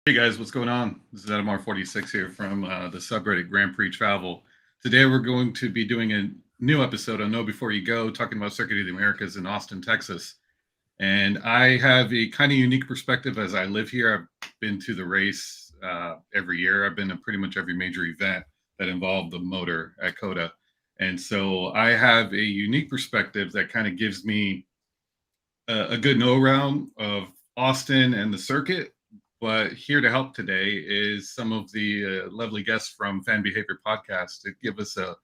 Hey guys, what's going on? This is Adam R46 here from the subreddit Grand Prix Travel. Today we're going to be doing a new episode on Know Before You Go, talking about Circuit of the Americas in Austin, Texas. And I have a kind of unique perspective as I live here. I've been to the race every year. I've been to pretty much every major event that involved the motor at COTA. And so I have a unique perspective that kind of gives me a good know around of Austin and the circuit. But here to help today is some of the lovely guests from Fan Behavior Podcast to give us a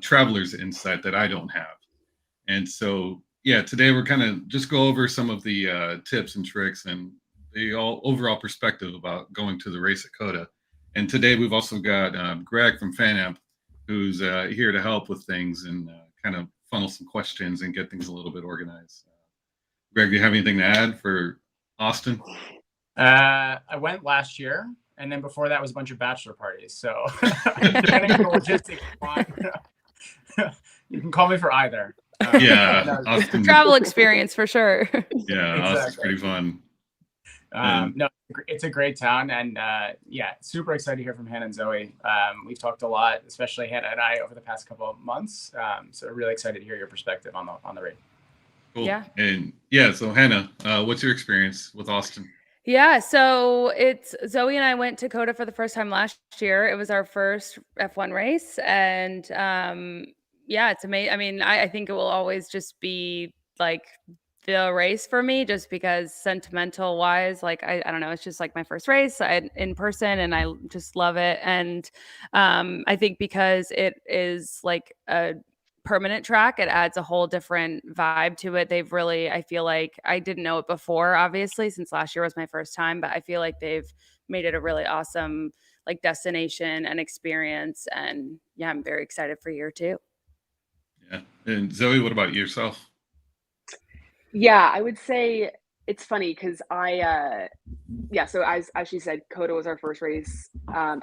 traveler's insight that I don't have. And so, yeah, today we're kind of just go over some of the tips and tricks and the overall perspective about going to the race at COTA. And today we've also got Greg from FanAmp, who's here to help with things and kind of funnel some questions and get things a little bit organized. Greg, do you have anything to add for Austin? I went last year, and then before that was a bunch of bachelor parties. So depending on the logistics, you can call me for either. Yeah, Austin, travel experience for sure. Yeah, exactly. Austin's pretty fun. No, it's a great town, and yeah, super excited to hear from Hannah and Zoe. We've talked a lot, especially Hannah and I, over the past couple of months. So really excited to hear your perspective on the race. Cool. Yeah. And yeah, so Hannah, what's your experience with Austin? Yeah, so it's Zoe and I went to COTA for the first time last year. It was our first F1 race, and yeah, it's amazing. I mean, I think it will always just be like the race for me, just because sentimental wise, like I don't know, it's just like my first race in person, and I just love it. And I think because it is like a permanent track, it adds a whole different vibe to it. They've really, I feel like, I didn't know it before, obviously, since last year was my first time, but I feel like they've made it a really awesome like destination and experience. And yeah, I'm very excited for year two. Yeah. And Zoe, what about yourself? Yeah, I would say it's funny because so as she said, COTA was our first race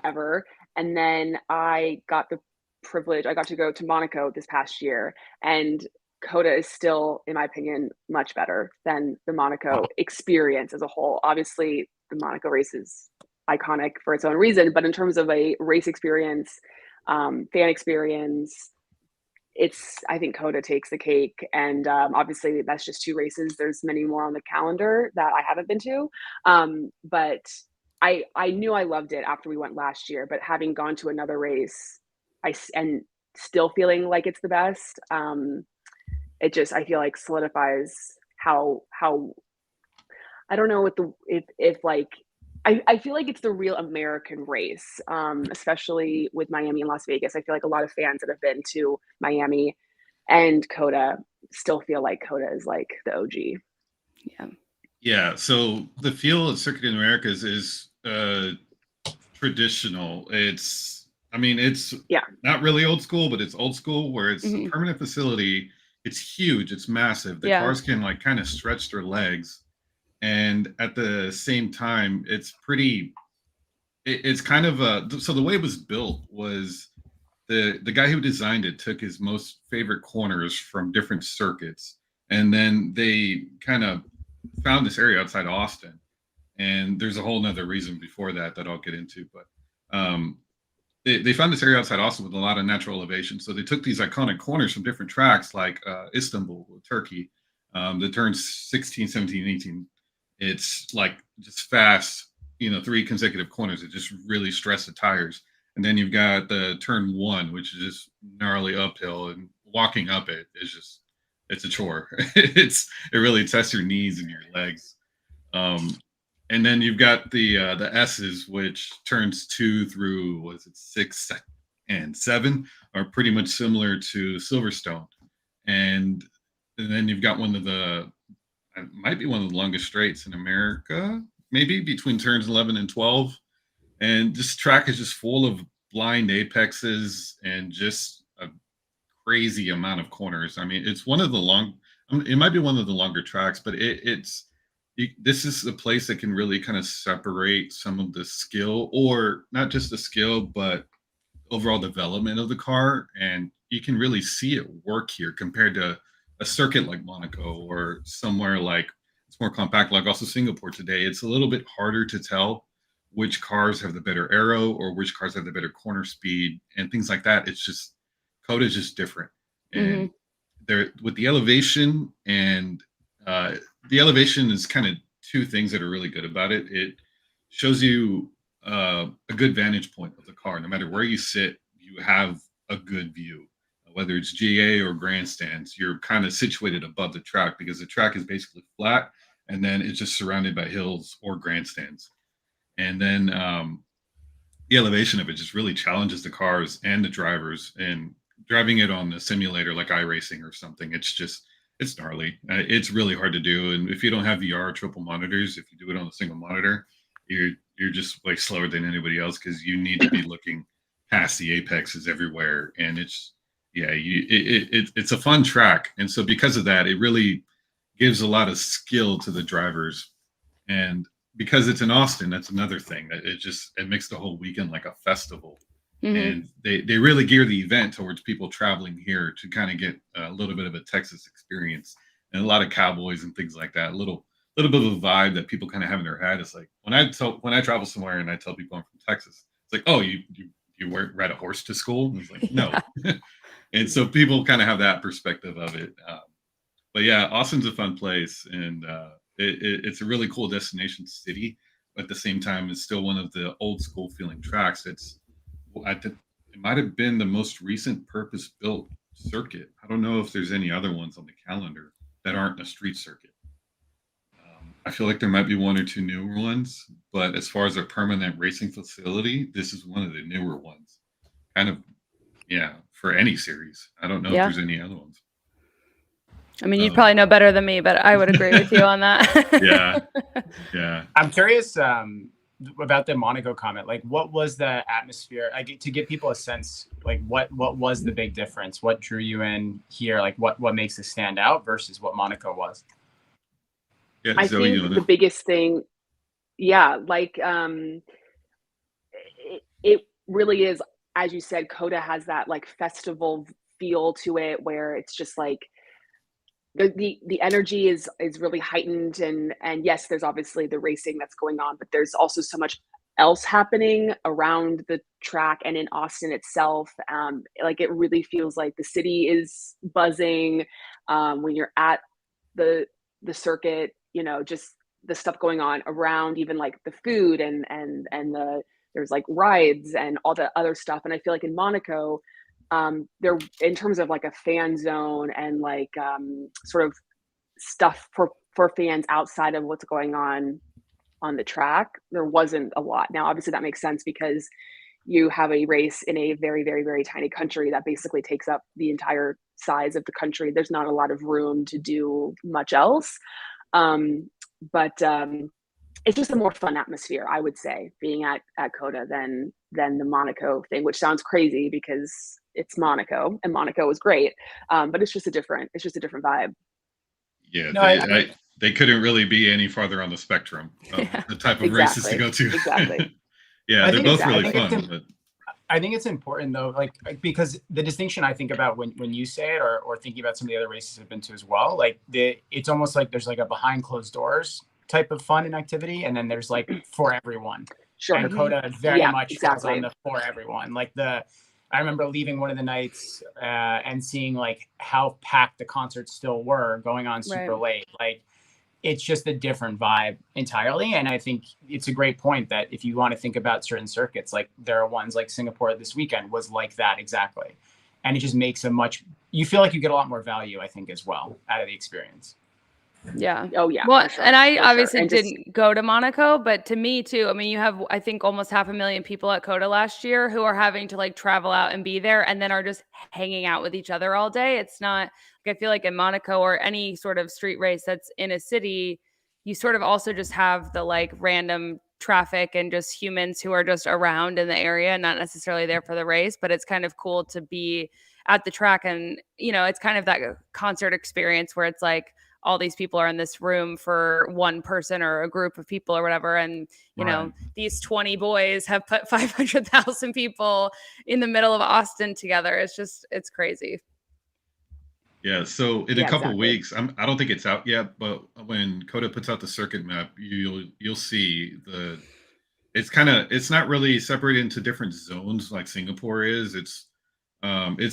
ever, and then I got the privilege. I got to go to Monaco this past year, and COTA is still, in my opinion, much better than the Monaco experience as a whole. Obviously, the Monaco race is iconic for its own reason, but in terms of a race experience, fan experience, I think COTA takes the cake. And obviously that's just two races. There's many more on the calendar that I haven't been to. But I knew I loved it after we went last year, but having gone to another race, and still feeling like it's the best, it just, I feel like solidifies how I don't know what if like I feel like it's the real American race, especially with Miami and Las Vegas. I feel like a lot of fans that have been to Miami and COTA still feel like COTA is like the OG. Yeah. Yeah. So the feel of Circuit of the Americas is traditional. It's not really old school, but it's old school where it's a permanent facility. It's huge. It's massive. The cars can like kind of stretch their legs. And at the same time, it's kind of so the way it was built was the guy who designed it took his most favorite corners from different circuits. And then they kind of found this area outside Austin. And there's a whole nother reason before that I'll get into. But they found this area outside Austin with a lot of natural elevation. So they took these iconic corners from different tracks like Istanbul, Turkey, the turns 16, 17, 18. It's like just fast, 3 consecutive corners. It just really stress the tires. And then you've got the turn 1, which is just gnarly uphill, and walking up it is just, it's a chore. It really tests your knees and your legs. And then you've got the S's, which turns 2 through 6 and 7 are pretty much similar to Silverstone. And then you've got it might be one of the longest straights in America, maybe between turns 11 and 12. And this track is just full of blind apexes and just a crazy amount of corners. I mean, it's it might be one of the longer tracks, but this is a place that can really kind of separate some of the skill, or not just the skill, but overall development of the car. And you can really see it work here compared to a circuit like Monaco or somewhere like it's more compact, like also Singapore today. It's a little bit harder to tell which cars have the better aero or which cars have the better corner speed and things like that. It's just COTA is just different. And there with the elevation and the elevation is kind of two things that are really good about it. It shows you a good vantage point of the car. No matter where you sit, you have a good view. Whether it's GA or grandstands, you're kind of situated above the track because the track is basically flat, and then it's just surrounded by hills or grandstands. And then the elevation of it just really challenges the cars and the drivers. And driving it on the simulator like iRacing or something, it's gnarly. It's really hard to do. And if you don't have VR triple monitors, if you do it on a single monitor, you're just like slower than anybody else because you need to be looking past the apexes everywhere. And it's a fun track. And so because of that, it really gives a lot of skill to the drivers. And because it's in Austin, that's another thing that it makes the whole weekend like a festival. And they really gear the event towards people traveling here to kind of get a little bit of a Texas experience and a lot of cowboys and things like that. A little bit of a vibe that people kind of have in their head. It's like when I travel somewhere and I tell people I'm from Texas, it's like, oh, you ride a horse to school? And it's like, no. And so people kind of have that perspective of it. But yeah, Austin's a fun place, and it's a really cool destination city. But at the same time, it's still one of the old school feeling tracks. It might have been the most recent purpose-built circuit. I don't know if there's any other ones on the calendar that aren't a street circuit. I feel like there might be one or two newer ones, but as far as a permanent racing facility, this is one of the newer ones. Kind of, yeah, for any series. I don't know if there's any other ones. I mean, you'd probably know better than me, but I would agree with you on that. Yeah. I'm curious about the Monaco comment. Like, what was the atmosphere? To give people a sense, like, what was the big difference? What drew you in here? Like, what makes it stand out versus what Monaco was? Yeah, I Zoe, think the biggest thing, like it really is, as you said, COTA has that like festival feel to it, where it's just like the energy is really heightened, and yes, there's obviously the racing that's going on, but there's also so much else happening around the track and in Austin itself. Like it really feels like the city is buzzing when you're at the circuit. You know, just the stuff going on around, even like the food and there's like rides and all the other stuff. And I feel like in Monaco, there, in terms of like a fan zone and like sort of stuff for fans outside of what's going on the track, there wasn't a lot. Now, obviously that makes sense because you have a race in a very, very, very tiny country that basically takes up the entire size of the country. There's not a lot of room to do much else. But it's just a more fun atmosphere, I would say, being at COTA than the Monaco thing, which sounds crazy because it's Monaco and Monaco is great. But it's just a different vibe. Yeah, they couldn't really be any farther on the spectrum of the type of races to go to. Exactly. Yeah, they're both really fun. But I think it's important though, like because the distinction I think about when you say it, or thinking about some of the other races I've been to as well, like it's almost like there's like a behind closed doors type of fun and activity, and then there's like for everyone. Sure. And COTA very much falls on the for everyone. Like I remember leaving one of the nights and seeing like how packed the concerts still were, going on super late. Like it's just a different vibe entirely. And I think it's a great point that if you want to think about certain circuits, like there are ones like Singapore this weekend was like that exactly. And it just makes you feel like you get a lot more value, I think, as well out of the experience. Yeah. Oh yeah. Well, sure, and I obviously and didn't go to Monaco, but to me too, I mean, you have, I think, almost 500,000 people at COTA last year who are having to like travel out and be there and then are just hanging out with each other all day. It's not like, I feel like in Monaco or any sort of street race that's in a city, you sort of also just have the like random traffic and just humans who are just around in the area, not necessarily there for the race, but it's kind of cool to be at the track. And, you know, it's kind of that concert experience where it's like, all these people are in this room for one person or a group of people or whatever. And, you know, these 20 boys have put 500,000 people in the middle of Austin together. It's crazy. Yeah. So in a couple weeks, I don't think it's out yet, but when COTA puts out the circuit map, you'll see it's not really separated into different zones like Singapore is. It's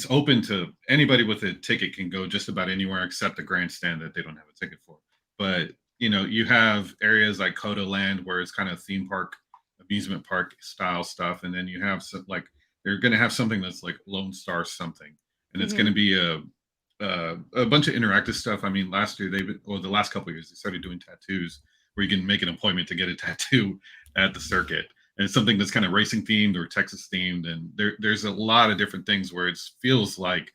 open to anybody with a ticket can go just about anywhere except the grandstand that they don't have a ticket for. But you have areas like COTA Land where it's kind of theme park, amusement park style stuff, and then you have some like they're going to have something that's like Lone Star something, and it's going to be a bunch of interactive stuff. I mean, last year or the last couple of years they started doing tattoos where you can make an appointment to get a tattoo at the circuit. And it's something that's kind of racing themed or Texas themed. And there's a lot of different things where it feels like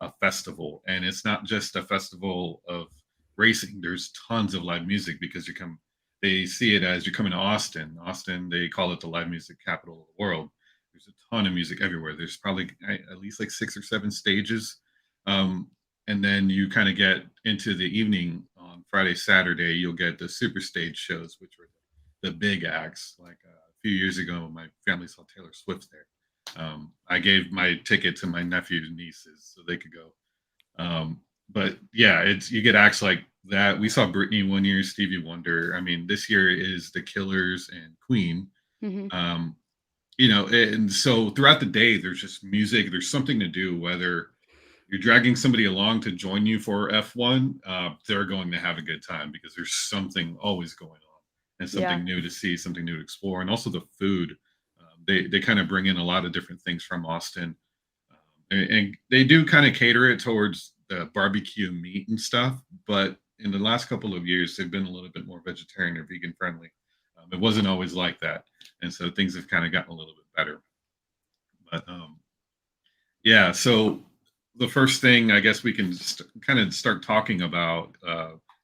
a festival. And it's not just a festival of racing. There's tons of live music because they see it as you're coming to Austin. Austin, they call it the live music capital of the world. There's a ton of music everywhere. There's probably at least like 6 or 7 stages. And then you kind of get into the evening on Friday, Saturday, you'll get the super stage shows, which were the big acts. Like a few years ago, my family saw Taylor Swift there. I gave my ticket to my nephews and nieces so they could go. But yeah, you get acts like that. We saw Britney one year, Stevie Wonder. I mean, this year is The Killers and Queen. And so throughout the day, there's just music. There's something to do, whether you're dragging somebody along to join you for F1, they're going to have a good time because there's something always going on and something new to see, something new to explore. And also the food. They kind of bring in a lot of different things from Austin. And they do kind of cater it towards the barbecue meat and stuff. But in the last couple of years, they've been a little bit more vegetarian or vegan friendly. It wasn't always like that. And so things have kind of gotten a little bit better. But yeah, so the first thing I guess we can kind of start talking about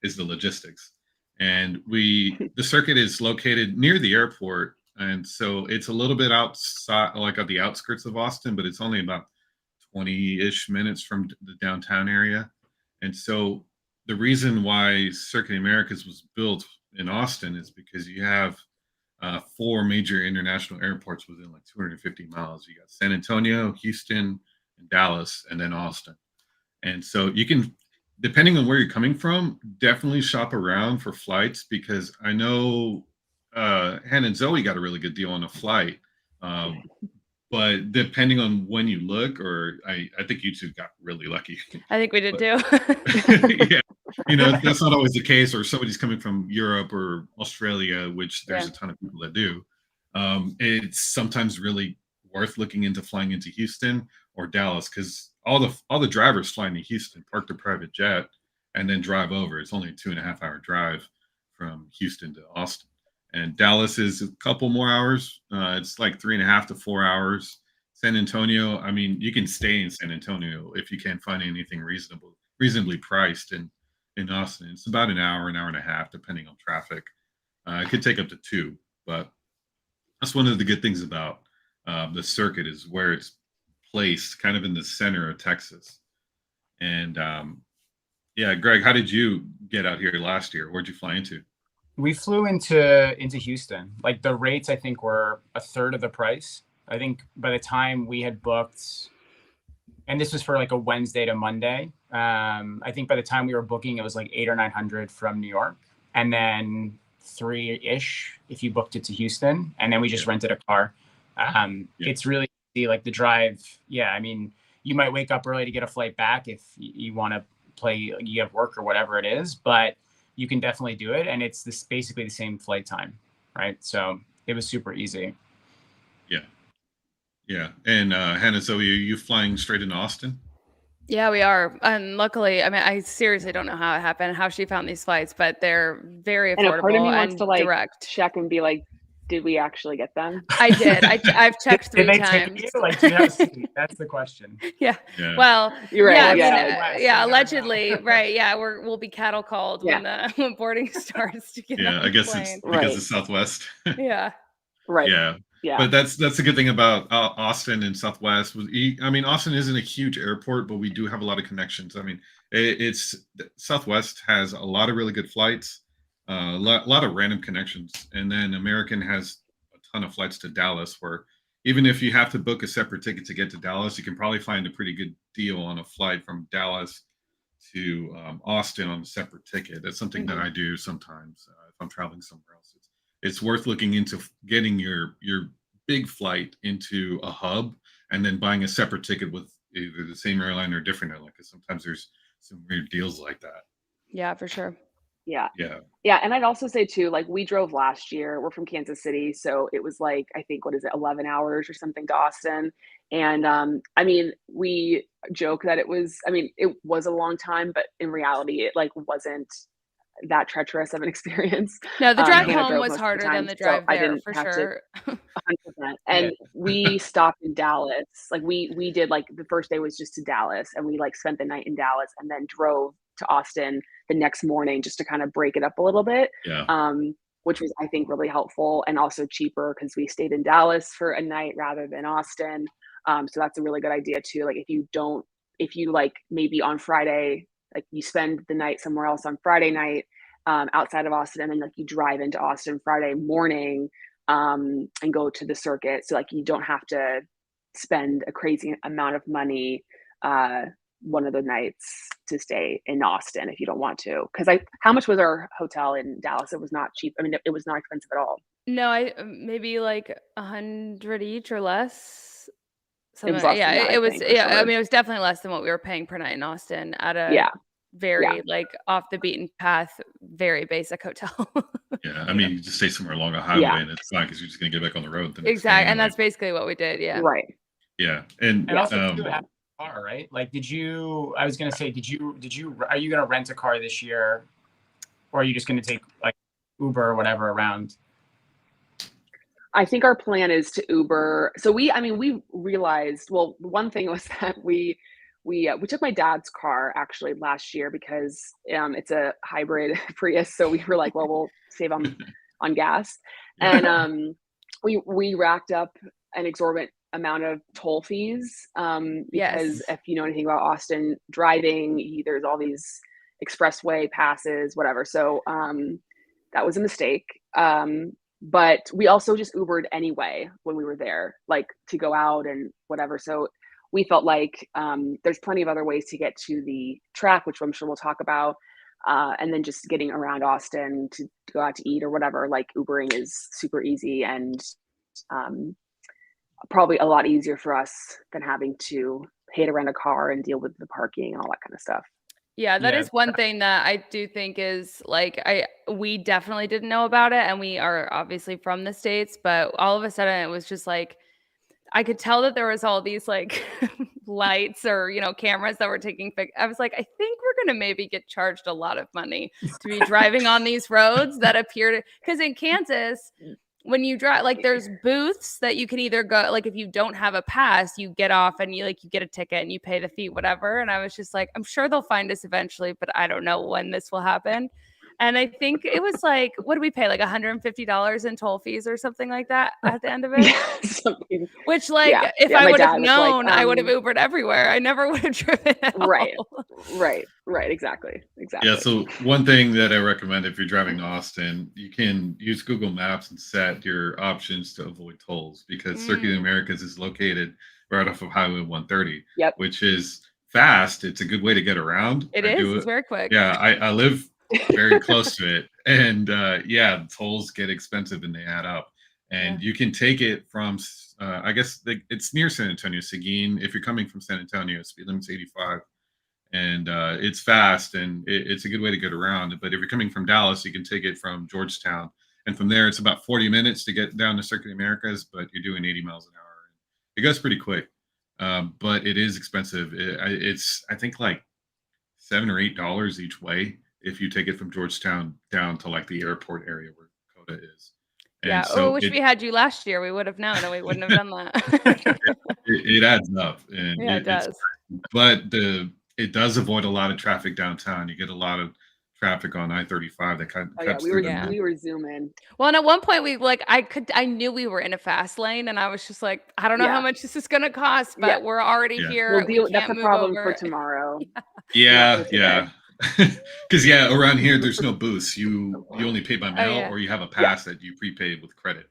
is the logistics. And the circuit is located near the airport. And so it's a little bit outside, like at the outskirts of Austin, but it's only about 20-ish minutes from the downtown area. And so the reason why Circuit Americas was built in Austin is because you have 4 major international airports within like 250 miles. You got San Antonio, Houston, and Dallas, and then Austin. And so you can, depending on where you're coming from, definitely shop around for flights because I know Hannah and Zoe got a really good deal on a flight. But depending on when you look, or I think you two got really lucky. I think we did too. Yeah, that's not always the case. Or somebody's coming from Europe or Australia, which there's a ton of people that do. It's sometimes really worth looking into flying into Houston or Dallas because all the drivers flying to Houston park their private jet and then drive over. It's only a 2.5-hour drive from Houston to Austin. And Dallas is a couple more hours. It's like 3.5 to 4 hours. San Antonio, I mean, you can stay in San Antonio if you can't find anything reasonably priced in Austin. It's about an hour and a half, depending on traffic. It could take up to 2, but that's one of the good things about the circuit is where it's placed, kind of in the center of Texas. And yeah, Greg, how did you get out here last year? Where'd you fly into? We flew into Houston. Like the rates, I think, were a third of the price. I think by the time we had booked, and this was for like a Wednesday to Monday. I think by the time we were booking, it was like $800 or $900 from New York, and then 3-ish if you booked it to Houston, and then we just rented a car. It's really easy, like the drive. Yeah, I mean, you might wake up early to get a flight back if you want to play, you have work or whatever it is, but you can definitely do it. And it's basically the same flight time, right? So it was super easy. Yeah. Yeah. And Hannah, so are you flying straight into Austin? Yeah, we are. And luckily, I mean, I seriously don't know how it happened, how she found these flights, but they're very affordable and part of me wants to like direct. check and be like, did we actually get them? I did. I've checked 3 times. Like, do you have a seat? That's the question. Yeah. Well, you're right. Yeah, allegedly, right? Yeah, we'll be cattle called when boarding starts to get. Yeah, I guess it's because it's Southwest. Yeah. Right. Yeah. But that's the good thing about Austin and Southwest. I mean, Austin isn't a huge airport, but we do have a lot of connections. I mean, Southwest has a lot of really good flights. A lot of random connections, and then American has a ton of flights to Dallas, where even if you have to book a separate ticket to get to Dallas, you can probably find a pretty good deal on a flight from Dallas to Austin on a separate ticket. That's something that I do sometimes if I'm traveling somewhere else. it's worth looking into getting your big flight into a hub and then buying a separate ticket with either the same airline or a different airline, because sometimes there's some weird deals like that. Yeah, for sure. Yeah. Yeah. Yeah, and I'd also say too, like we drove last year. We're from Kansas City, so it was like I think what is it, 11 hours or something to Austin. And I mean, we joke that it was. I mean, it was a long time, but in reality, it like wasn't that treacherous of an experience. No, the drive Hannah home drove was most of the harder than time, the so drive I there didn't for have to sure. 100%. Yeah. And we stopped in Dallas. Like we did like the first day was just to Dallas, and we like spent the night in Dallas and then drove to Austin the next morning just to kind of break it up a little bit. Yeah. Which was I think really helpful and also cheaper because we stayed in Dallas for a night rather than Austin. So that's a really good idea too. Like if you like maybe on Friday, like you spend the night somewhere else on Friday night outside of Austin, and then like you drive into Austin Friday morning and go to the circuit. So like you don't have to spend a crazy amount of money one of the nights to stay in Austin if you don't want to. Because how much was our hotel in Dallas? It was not cheap. I mean, it was not expensive at all. No, I maybe like 100 each or less. It was Something. less Yeah, than that, it I was. think, for Yeah, I sure. mean, it was definitely less than what we were paying per night in Austin at a Yeah, very like off the beaten path, very basic hotel. Yeah. I mean, you just stay somewhere along a highway Yeah. and it's fine because you're just gonna get back on the road the next day Exactly, and anyway. that's basically what we did. Yeah. right. Yeah. And And also too, have a car, right? Like, I was gonna say, are you gonna rent a car this year, or are you just gonna take like Uber or whatever around? I think our plan is to Uber. So we realized, well, one thing was that we took my dad's car actually last year because it's a hybrid Prius. So we were like, well, we'll save on gas. Yeah. And we racked up an exorbitant amount of toll fees because Yes. if you know anything about Austin driving, there's all these expressway passes, whatever. So that was a mistake. But we also just Ubered anyway when we were there, like to go out and whatever. So we felt like there's plenty of other ways to get to the track, which I'm sure we'll talk about. And then just getting around Austin to go out to eat or whatever, like Ubering is super easy and probably a lot easier for us than having to pay to rent a car and deal with the parking and all that kind of stuff. Yeah, that Yeah. is one thing that I do think is like we definitely didn't know about it, and we are obviously from the States, but all of a sudden it was just like I could tell that there was all these like lights or cameras that were taking I was like, I think we're gonna maybe get charged a lot of money to be driving on these roads that appear to, because in Kansas, when you drive, like there's booths that you can either go, like if you don't have a pass, you get off and you get a ticket and you pay the fee, whatever. And I was just like, I'm sure they'll find us eventually, but I don't know when this will happen. And I think it was like, what did we pay? Like $150 in toll fees or something like that at the end of it. Something. Which if Yeah, I my would have dad was like, known, I would have Ubered everywhere. I never would have driven at Right. all. Right. Exactly. Yeah. So one thing that I recommend if you're driving to Austin, you can use Google Maps and set your options to avoid tolls, because Circuit of the Americas is located right off of Highway 130, Yep. which is fast. It's a good way to get around. It is. It's very quick. Yeah, I live very close to it, and tolls get expensive and they add up. And you can take it from, I guess it's near San Antonio, Seguin. If you're coming from San Antonio, speed limit's 85, and it's fast and it's a good way to get around. But if you're coming from Dallas, you can take it from Georgetown, and from there it's about 40 minutes to get down to Circuit of the Americas, but you're doing 80 miles an hour. It goes pretty quick, but it is expensive. It's I think like $7 or $8 each way if you take it from Georgetown down to like the airport area where COTA is. And Yeah. so I wish we had you last year. We would have known, and we wouldn't have done that. it adds up, and Yeah, it does. but it does avoid a lot of traffic downtown. You get a lot of traffic on I-35 that cuts through the middle. We were zooming. Well, and at one point I knew we were in a fast lane, and I was just like, I don't know how much this is going to cost, but we're already here. That's a problem for tomorrow. Yeah. Because around here there's no booths. You only pay by mail, or you have a pass that you prepaid with credit.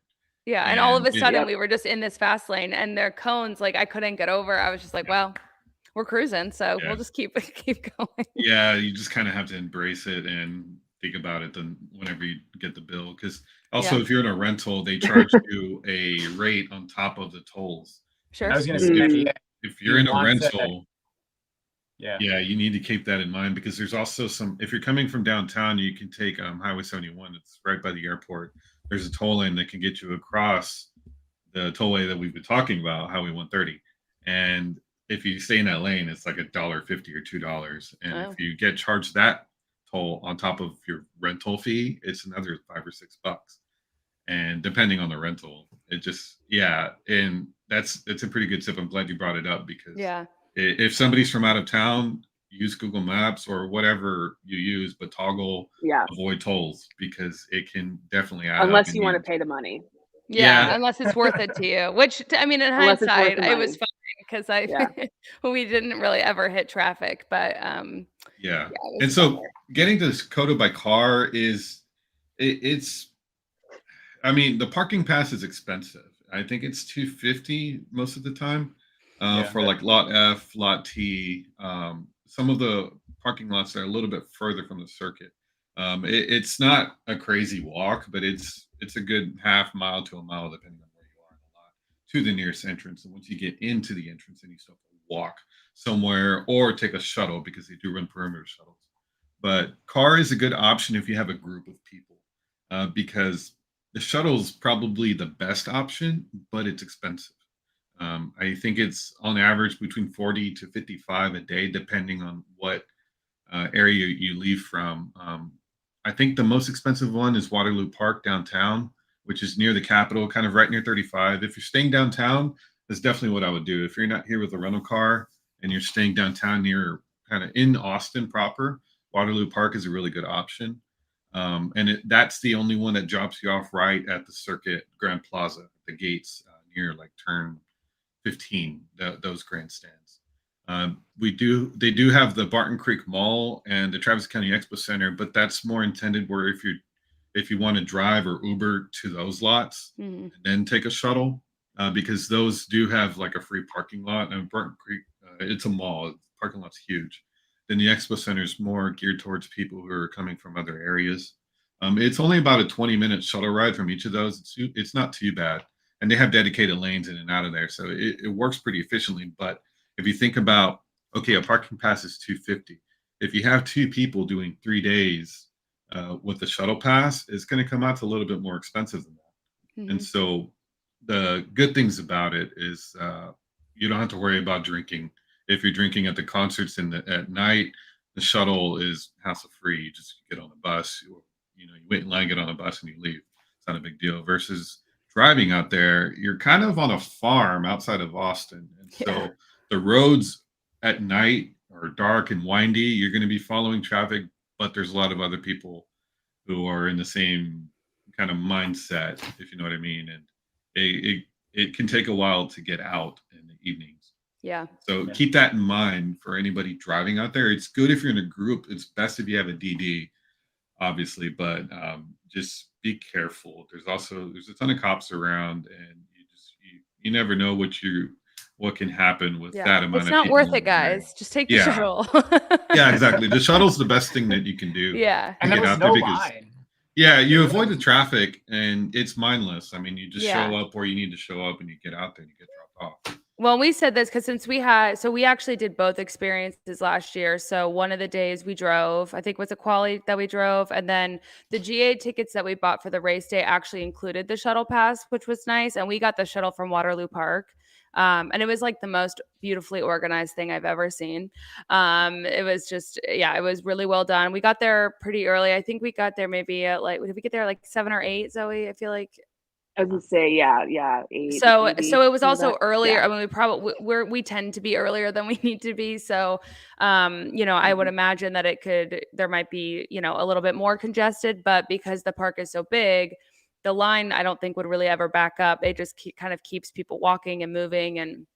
Yeah, and all of a sudden we were just in this fast lane, and their cones, like I couldn't get over. I was just like, well, we're cruising, so we'll just keep going. Yeah, you just kind of have to embrace it, and think about it than whenever you get the bill. Because also, Yeah. if you're in a rental, they charge you a rate on top of the tolls. Sure. I was gonna So say, Mm. yeah, if you're you in a want to, rental, yeah, yeah, you need to keep that in mind because there's also some. If you're coming from downtown, you can take Highway 71. It's right by the airport. There's a toll lane that can get you across the tollway that we've been talking about, Highway 130. And if you stay in that lane, it's like $1.50 or $2. And Oh. if you get charged that toll on top of your rental fee, it's another $5 or $6. And depending on the rental, it just and it's a pretty good tip. I'm glad you brought it up because Yeah. if somebody's from out of town, use Google Maps or whatever you use, but toggle Yeah. avoid tolls because it can definitely add up. Unless And you want to pay the money. Yeah, Yeah. unless it's worth it to you, which I mean, in Unless it's worth hindsight, the it was money. fine because Yeah. we didn't really ever hit traffic, but Yeah. yeah, it And was so fun. getting to COTA by car it's I mean, the parking pass is expensive. I think it's 250 most of the time. Yeah. For like lot F, lot T. Some of the parking lots are a little bit further from the circuit. It's not a crazy walk, but it's a good half mile to a mile depending on where you are in the lot to the nearest entrance. And once you get into the entrance, then you still have to walk somewhere or take a shuttle because they do run perimeter shuttles. But car is a good option if you have a group of people, because the shuttle is probably the best option, but it's expensive. I think it's on average between 40 to 55 a day, depending on what area you leave from. I think the most expensive one is Waterloo Park downtown, which is near the Capitol, kind of right near 35. If you're staying downtown, that's definitely what I would do. If you're not here with a rental car and you're staying downtown near kind of in Austin proper, Waterloo Park is a really good option. That's the only one that drops you off right at the Circuit Grand Plaza, the gates near like turn 15, those grandstands. They do have the Barton Creek Mall and the Travis County Expo Center, but that's more intended where if you want to drive or Uber to those lots Mhm. and then take a shuttle, because those do have like a free parking lot. And Barton Creek, it's a mall, the parking lot's huge. Then the Expo Center is more geared towards people who are coming from other areas. It's only about a 20-minute shuttle ride from each of those. It's not too bad, and they have dedicated lanes in and out of there, so it works pretty efficiently. But if you think about, okay, a parking pass is 250. If you have two people doing 3 days with the shuttle pass, it's going to come out to a little bit more expensive than that. And Mhm. so the good things about it is you don't have to worry about drinking. If you're drinking at the concerts at night, the shuttle is hassle free. You just get on the bus, you wait in line, get on the bus, and you leave. It's not a big deal. Versus driving out there, you're kind of on a farm outside of Austin, and Yeah. so the roads at night are dark and windy. You're going to be following traffic, but there's a lot of other people who are in the same kind of mindset, if you know what I mean. And it can take a while to get out in the evenings. Yeah. So Yeah. keep that in mind for anybody driving out there. It's good if you're in a group. It's best if you have a DD, obviously, but just be careful. There's a ton of cops around, and you never know what can happen with that amount It's of not people worth in it, the area. guys. Just take the Yeah. shuttle. Yeah, exactly. The shuttle's the best thing that you can do. Yeah. and to there get was out there no because line. yeah, you Yeah. avoid the traffic and it's mindless. I mean, you just Yeah. show up where you need to show up and you get out there and you get dropped off. Well, we said this because we actually did both experiences last year. So one of the days we drove, I think was a quali that we drove, and then the GA tickets that we bought for the race day actually included the shuttle pass, which was nice. And we got the shuttle from Waterloo Park. And it was like the most beautifully organized thing I've ever seen. It was just, it was really well done. We got there pretty early. I think we got there maybe at did we get there like 7 or 8, Zoe? I feel like. I was gonna say, yeah, 8. So maybe, it was some of also that. earlier. Yeah. I mean, we tend to be earlier than we need to be. So, I would imagine that there might be, a little bit more congested, but because the park is so big, the line I don't think would really ever back up. It just kind of keeps people walking and moving. And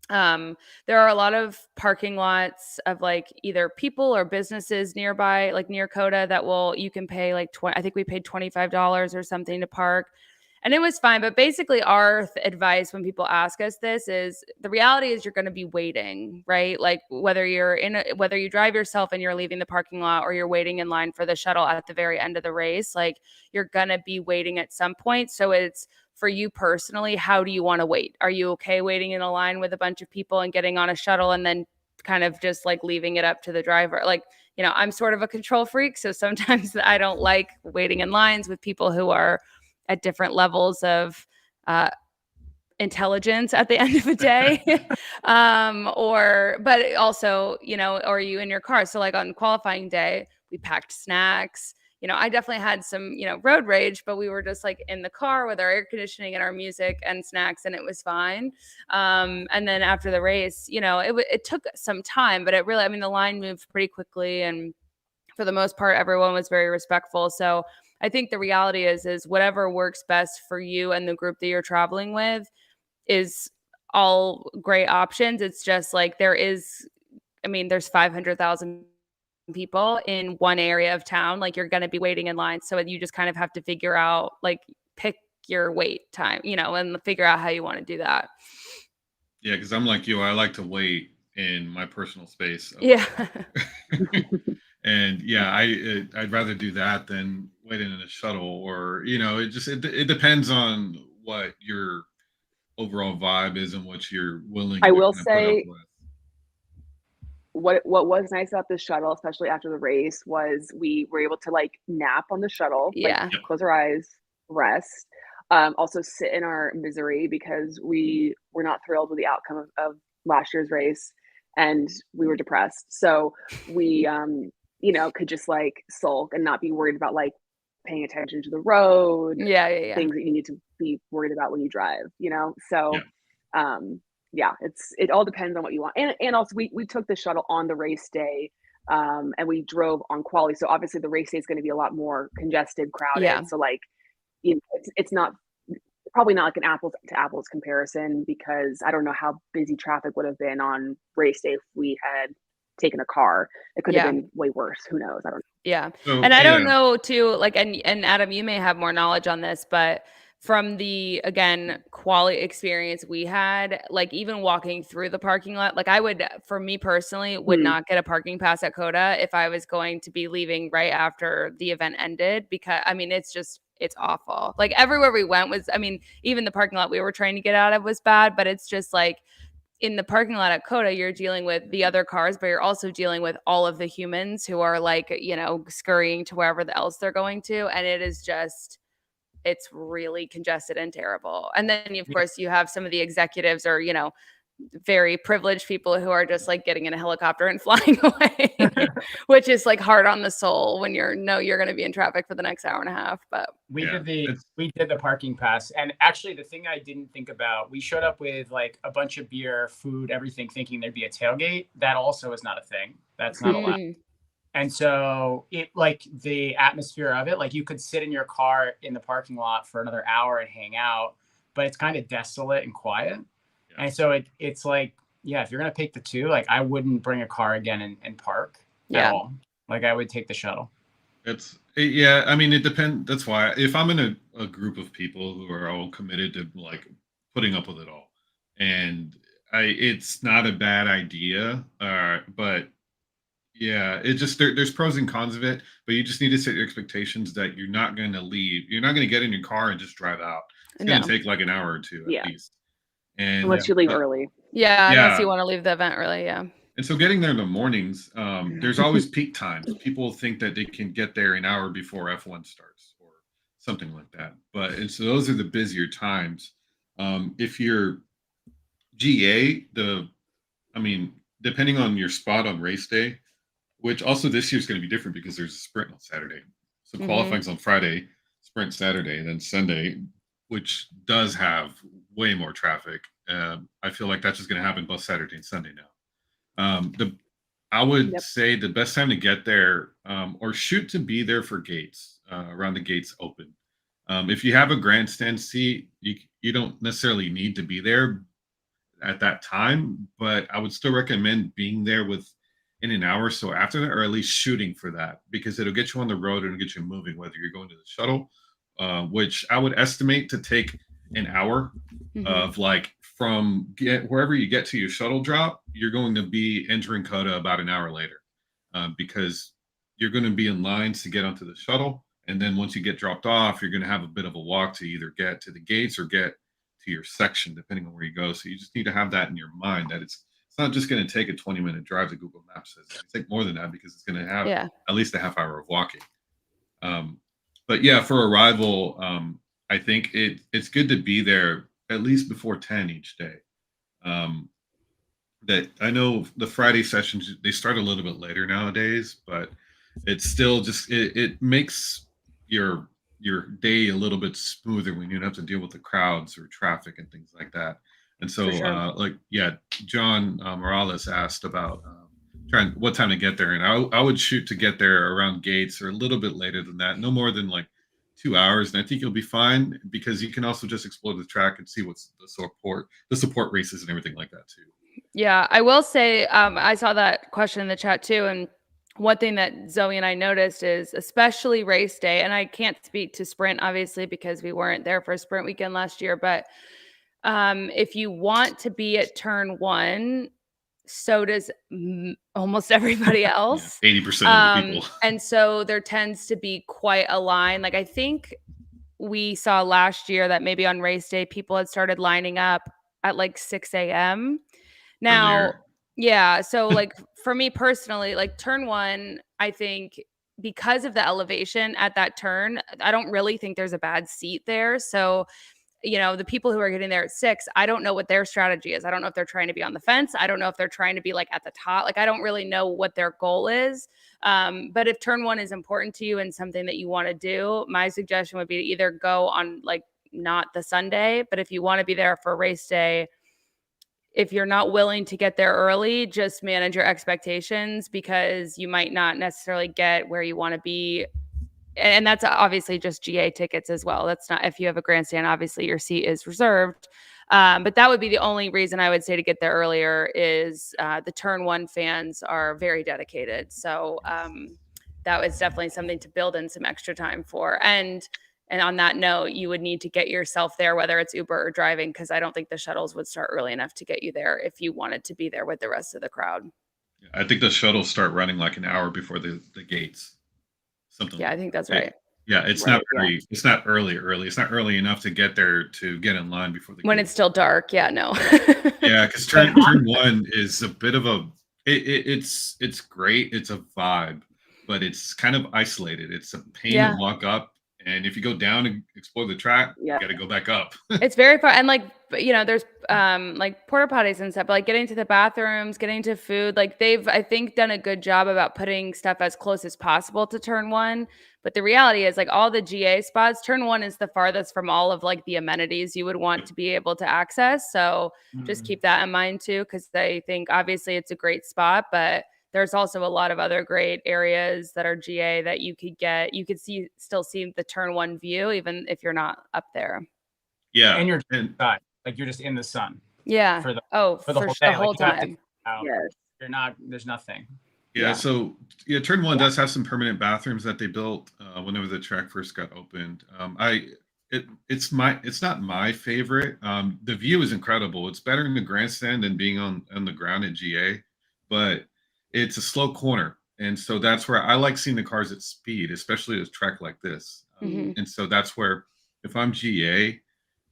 there are a lot of parking lots of like either people or businesses nearby, like near COTA, you can pay like I think we paid $25 or something to park. And it was fine. But basically our advice when people ask us this is the reality is you're going to be waiting, right? Like whether whether you drive yourself and you're leaving the parking lot or you're waiting in line for the shuttle at the very end of the race, like you're going to be waiting at some point. So it's for you personally, how do you want to wait? Are you okay waiting in a line with a bunch of people and getting on a shuttle and then kind of just like leaving it up to the driver? Like, you know, I'm sort of a control freak. So sometimes I don't like waiting in lines with people who are at different levels of intelligence at the end of the day. But also, you know, or are you in your car? So like on qualifying day, we packed snacks. You know, I definitely had some, you know, road rage, but we were just like in the car with our air conditioning and our music and snacks, and it was fine. And then after the race, you know, it took some time, but it really, I mean, the line moved pretty quickly, and for the most part, everyone was very respectful. So I think the reality is whatever works best for you and the group that you're traveling with is all great options. It's just like there's 500,000 people in one area of town. Like you're going to be waiting in line. So you just kind of have to figure out, like, pick your wait time, you know, and figure out how you want to do that. Yeah, because I'm like you. I like to wait in my personal space. Yeah. And yeah, I'd rather do that than waiting in a shuttle, or you know, it depends on what your overall vibe is and what you're willing I to will kind of put up say with. what was nice about the shuttle, especially after the race, was we were able to like nap on the shuttle, Yeah. like close our eyes, rest, also sit in our misery because we were not thrilled with the outcome of last year's race, and we were depressed. So we, you know, could just like sulk and not be worried about like paying attention to the road, Yeah. things that you need to be worried about when you drive, you know? So, Yeah. yeah, it all depends on what you want. And also we took the shuttle on the race day, and we drove on quali. So obviously the race day is going to be a lot more congested, crowded. Yeah. So like, you know, it's not probably not like an apples to apples comparison, because I don't know how busy traffic would have been on race day if we had taken a car. It could have been way worse. Who knows? I don't know. Yeah. So, And I don't yeah. know too, like, and Adam, you may have more knowledge on this, but from the, again, quality experience we had, like even walking through the parking lot, like I would, for me personally, would not get a parking pass at COTA if I was going to be leaving right after the event ended, because I mean, it's awful. Like everywhere we went was, I mean, even the parking lot we were trying to get out of was bad, but it's just like, in the parking lot at COTA, you're dealing with the other cars, but you're also dealing with all of the humans who are like, you know, scurrying to wherever else they're going to. And it is just, it's really congested and terrible. And then, of course, you have some of the executives or, you know, very privileged people who are just like getting in a helicopter and flying away, which is like hard on the soul when you're going to be in traffic for the next hour and a half. But we did the parking pass, and actually the thing I didn't think about, we showed up with like a bunch of beer, food, everything, thinking there'd be a tailgate. That also is not a thing. That's not allowed. And so it, like the atmosphere of it, like you could sit in your car in the parking lot for another hour and hang out, but it's kind of desolate and quiet. Yeah. And so it's like, yeah, if you're going to pick the two, like I wouldn't bring a car again and park at all. Like I would take the shuttle. Yeah, I mean, it depends. That's why if I'm in a group of people who are all committed to like putting up with it all, and it's not a bad idea, but yeah, it just there's pros and cons of it, but you just need to set your expectations that you're not going to leave. You're not going to get in your car and just drive out. It's going to take like an hour or two at least. And unless you leave early. Unless you want to leave the event early, And so getting there in the mornings, there's always peak times. People think that they can get there an hour before F1 starts or something like that. And so those are the busier times. If you're GA, depending on your spot on race day, which also this year is going to be different because there's a sprint on Saturday. So qualifying's on Friday, sprint Saturday, and then Sunday, which does have way more traffic. I feel like that's just going to happen both Saturday and Sunday now. I would say the best time to get there, or shoot to be there for gates, around the gates open. If you have a grandstand seat, you don't necessarily need to be there at that time, but I would still recommend being there in an hour or so after that, or at least shooting for that, because it'll get you on the road and it'll get you moving, whether you're going to the shuttle which I would estimate to take an hour of like from wherever you get to your shuttle drop, you're going to be entering COTA about an hour later, because you're going to be in lines to get onto the shuttle. And then once you get dropped off, you're going to have a bit of a walk to either get to the gates or get to your section, depending on where you go. So you just need to have that in your mind that it's not just going to take a 20-minute drive to Google Maps says. It's take more than that because it's going to have at least a half hour of walking. But yeah, for arrival, I think it's good to be there at least before 10 each day. That I know the Friday sessions, they start a little bit later nowadays, but it's still just it makes your day a little bit smoother when you don't have to deal with the crowds or traffic and things like that. And so like John Morales asked about what time to get there, and I would shoot to get there around gates or a little bit later than that, no more than like 2 hours, and I think you'll be fine because you can also just explore the track and see what's the support races and everything like that too. Yeah, I will say I saw that question in the chat too, and one thing that Zoe and I noticed is especially race day, and I can't speak to sprint obviously because we weren't there for sprint weekend last year, but if you want to be at turn 1, so does almost everybody else. 80% of the people. And so there tends to be quite a line. Like I think we saw last year that maybe on race day, people had started lining up at like 6 a.m. Now, so like for me personally, like turn 1, I think because of the elevation at that turn, I don't really think there's a bad seat there. So the people who are getting there at 6, I don't know what their strategy is. I don't know if they're trying to be on the fence. I don't know if they're trying to be like at the top. Like, I don't really know what their goal is. But if turn 1 is important to you and something that you want to do, my suggestion would be to either go on like not the Sunday, but if you want to be there for race day, if you're not willing to get there early, just manage your expectations because you might not necessarily get where you want to be. And that's obviously just GA tickets as well. That's not, if you have a grandstand, obviously your seat is reserved. But that would be the only reason I would say to get there earlier is the turn 1 fans are very dedicated. So that was definitely something to build in some extra time for. And on that note, you would need to get yourself there, whether it's Uber or driving, because I don't think the shuttles would start early enough to get you there if you wanted to be there with the rest of the crowd. I think the shuttles start running like an hour before the gates. Something. Yeah, I think that's right. Yeah, it's not early. It's not early. It's not early enough to get there to get in line before the when gates. It's still dark. Yeah, no. Yeah, because turn 1 is a bit of a. It's great. It's a vibe, but it's kind of isolated. It's a pain to walk up. And if you go down and explore the track, you got to go back up. It's very far. And like, there's like porta potties and stuff, but like getting to the bathrooms, getting to food, like they've, I think, done a good job about putting stuff as close as possible to turn 1. But the reality is like all the GA spots, turn 1 is the farthest from all of like the amenities you would want to be able to access. So just keep that in mind too, because I think obviously it's a great spot, but there's also a lot of other great areas that are GA that you could get. You could still see the turn 1 view, even if you're not up there. Yeah. And you're inside, like you're just in the sun. Yeah. For the whole time. Yes. You're not, there's nothing. Yeah. So turn 1 does have some permanent bathrooms that they built whenever the track first got opened. It's not my favorite. The view is incredible. It's better in the grandstand than being on the ground at GA, but it's a slow corner. And so that's where I like seeing the cars at speed, especially at a track like this. And so that's where, if I'm GA,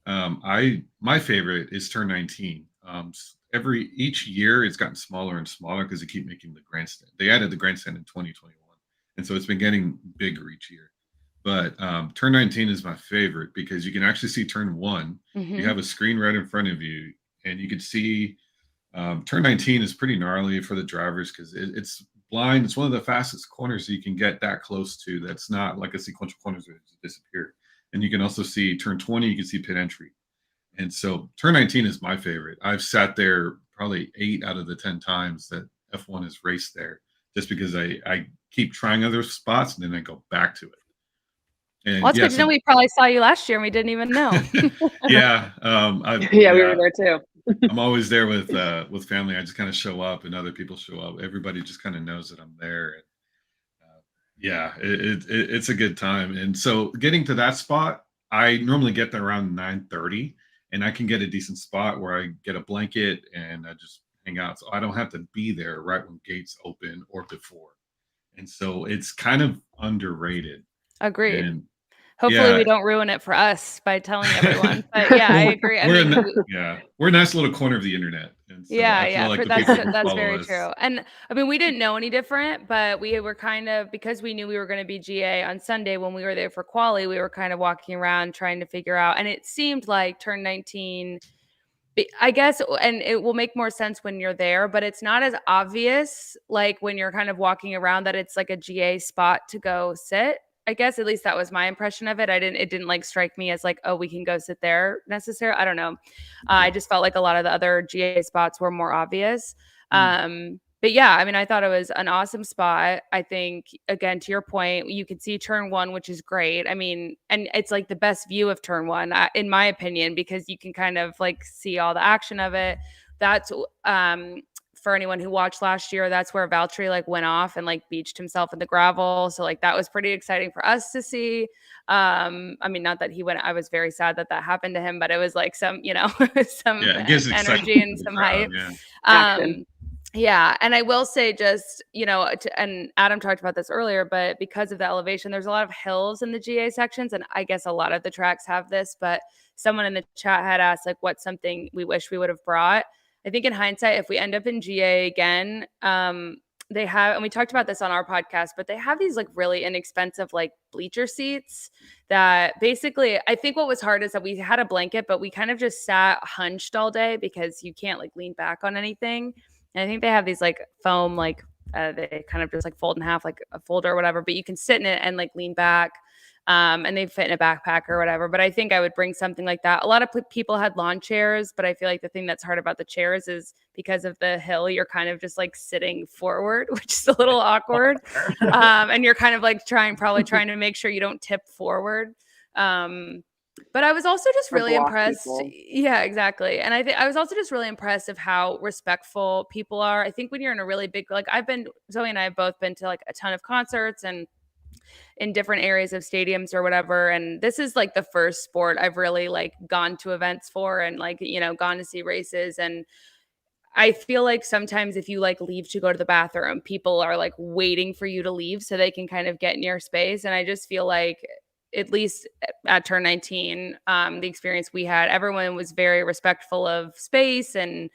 my favorite is turn 19. Each year it's gotten smaller and smaller because they keep making the grandstand. They added the grandstand in 2021. And so it's been getting bigger each year. But turn 19 is my favorite because you can actually see turn 1. You have a screen right in front of you and you can see turn 19 is pretty gnarly for the drivers because it's blind. It's one of the fastest corners you can get that close to. That's not like a sequential corners where it disappear. And you can also see turn 20. You can see pit entry. And so turn 19 is my favorite. I've sat there probably 8 out of the 10 times that F1 has raced there, just because I keep trying other spots and then I go back to it. And well, that's good to know. We probably saw you last year and we didn't even know. Yeah. We were there too. I'm always there with family. I just kind of show up and other people show up. Everybody just kind of knows that I'm there. And, Yeah, it's a good time. And so getting to that spot, I normally get there around 9:30, and I can get a decent spot where I get a blanket and I just hang out. So I don't have to be there right when gates open or before. And so it's kind of underrated. Agreed. And Hopefully we yeah, don't ruin it for us by telling everyone. But yeah, I agree. I we're mean, we're a nice little corner of the internet. And so yeah, I feel yeah, like for the people who that's follow very us, true. And I mean, we didn't know any different, but we were kind of, because we knew we were going to be GA on Sunday when we were there for quali, we were kind of walking around trying to figure out, and it seemed like turn 19, I guess, and it will make more sense when you're there, but it's not as obvious like when you're kind of walking around that it's like a GA spot to go sit. I guess at least that was my impression of it. It didn't like strike me as like, oh, we can go sit there necessarily. I don't know. I just felt like a lot of the other GA spots were more obvious. mm, But yeah, I mean, I thought it was an awesome spot. I think, again, to your point, you could see turn one, which is great. I mean, and it's like the best view of turn one, in my opinion, because you can kind of like see all the action of it. That's for anyone who watched last year, that's where Valtteri like went off and like beached himself in the gravel. So like that was pretty exciting for us to see. I mean, not that he went, I was very sad that that happened to him, but it was like some, some yeah, it gives excitement energy to and the some crowd. hype. Yeah. Action. Yeah, and I will say just, and Adam talked about this earlier, but because of the elevation, there's a lot of hills in the GA sections, and I guess a lot of the tracks have this, but someone in the chat had asked like what's something we wish we would have brought. I think in hindsight, if we end up in GA again, they have, and we talked about this on our podcast, but they have these like really inexpensive like bleacher seats that basically, I think what was hard is that we had a blanket, but we kind of just sat hunched all day because you can't like lean back on anything. And I think they have these like foam, like they kind of just like fold in half, like a folder or whatever, but you can sit in it and like lean back. And they fit in a backpack or whatever. But I think I would bring something like that. A lot of people had lawn chairs, but I feel like the thing that's hard about the chairs is because of the hill, you're kind of just like sitting forward, which is a little awkward. And you're kind of like probably trying to make sure you don't tip forward. But I was also just Or really block impressed. people. Yeah, exactly. And I was also just really impressed of how respectful people are. I think when you're in a really big, like Zoe and I have both been to like a ton of concerts and in different areas of stadiums or whatever. And this is like the first sport I've really like gone to events for and like, gone to see races. And I feel like sometimes if you like leave to go to the bathroom, people are like waiting for you to leave so they can kind of get in your space. And I just feel like, at least at turn 19, the experience we had, everyone was very respectful of space. And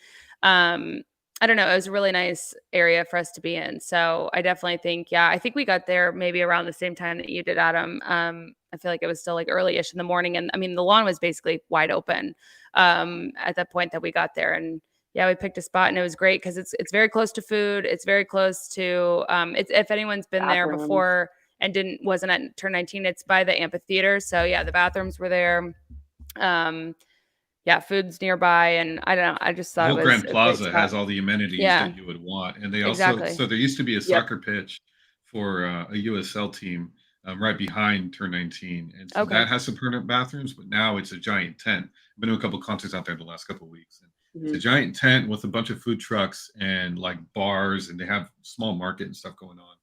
I don't know, it was a really nice area for us to be in. So I definitely think, yeah, I think we got there maybe around the same time that you did, Adam. I feel like it was still like early-ish in the morning. And I mean, the lawn was basically wide open at that point that we got there. And yeah, we picked a spot and it was great because it's very close to food. It's very close to it's, if anyone's been there Bathrooms. before and wasn't at turn 19, it's by the amphitheater. So yeah, the bathrooms were there. Yeah, food's nearby, and I don't know, I just The thought whole it was Grand a great Plaza spot. has all the amenities Yeah, that you would want. And they also, exactly. so there used to be a Yep. soccer pitch for a USL team right behind turn 19. And so Okay. that has some permanent bathrooms, but now it's a giant tent. I've been to a couple concerts out there the last couple of weeks. And it's a giant tent with a bunch of food trucks and like bars, and they have small market and stuff going on.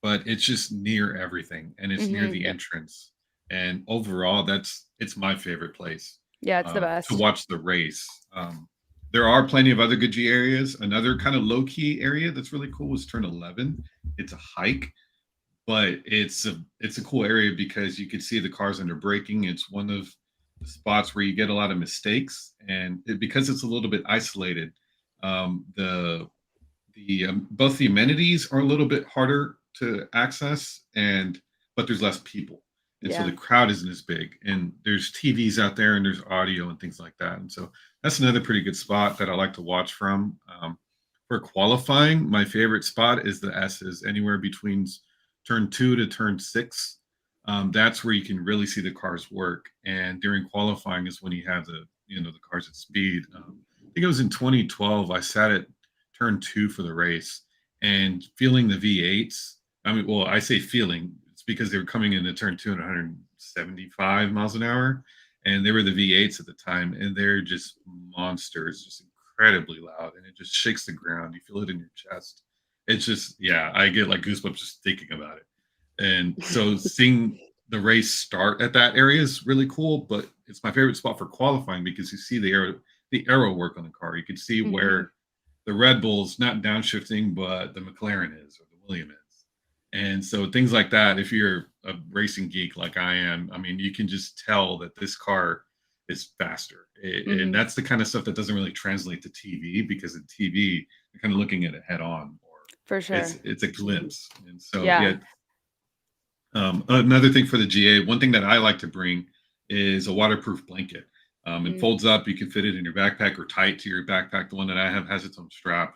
But it's just near everything, and it's near the Yep. entrance. And overall, it's my favorite place Yeah, it's the best. to watch the race. There are plenty of other good G areas. Another kind of low key area that's really cool is turn 11. It's a hike, but it's a cool area because you can see the cars under braking. It's one of the spots where you get a lot of mistakes, and because it's a little bit isolated, the both the amenities are a little bit harder to access, but there's less people, and so Yeah. the crowd isn't as big, and there's TVs out there and there's audio and things like that. And so that's another pretty good spot that I like to watch from. For qualifying, my favorite spot is the S's, anywhere between turn 2 to turn 6. That's where you can really see the cars work, and during qualifying is when you have the cars at speed. I think it was in 2012. I sat at turn 2 for the race and feeling the V8s. I mean, well, I say feeling, it's because they were coming into turn 2 at 175 miles an hour, and they were the V8s at the time, and they're just monsters, just incredibly loud, and it just shakes the ground. You feel it in your chest. It's just, yeah, I get like goosebumps just thinking about it. And so seeing the race start at that area is really cool, but it's my favorite spot for qualifying because you see the arrow work on the car. You can see where the Red Bull's not downshifting, but the McLaren is or the Williams is. And so things like that, if you're a racing geek like I am, I mean, you can just tell that this car is faster. And that's the kind of stuff that doesn't really translate to TV because in TV, you're kind of looking at it head on. Or For sure. It's a glimpse. And so, Yeah. Another thing for the GA, one thing that I like to bring is a waterproof blanket. It folds up. You can fit it in your backpack or tie it to your backpack. The one that I have has its own strap.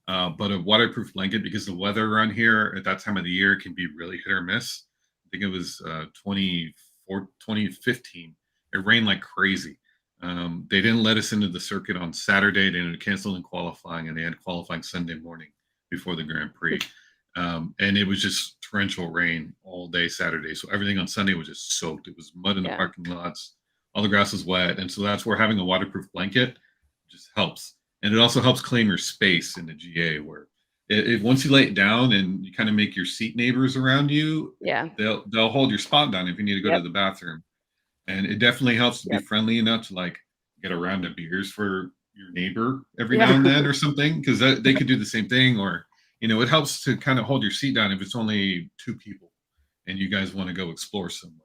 But a waterproof blanket, because the weather around here at that time of the year can be really hit or miss. I think it was 2015. It rained like crazy. They didn't let us into the circuit on Saturday. They ended up canceling qualifying, and they had qualifying Sunday morning before the Grand Prix. And it was just torrential rain all day Saturday. So everything on Sunday was just soaked. It was mud in the parking lots. All the grass was wet. And so that's where having a waterproof blanket just helps. And it also helps claim your space in the GA where once you lay it down and you kind of make your seat neighbors around you, they'll hold your spot down if you need to go to the bathroom. And it definitely helps to be friendly enough to like get a round of beers for your neighbor every now and then or something, because they could do the same thing. Or it helps to kind of hold your seat down if it's only 2 people and you guys want to go explore somewhere.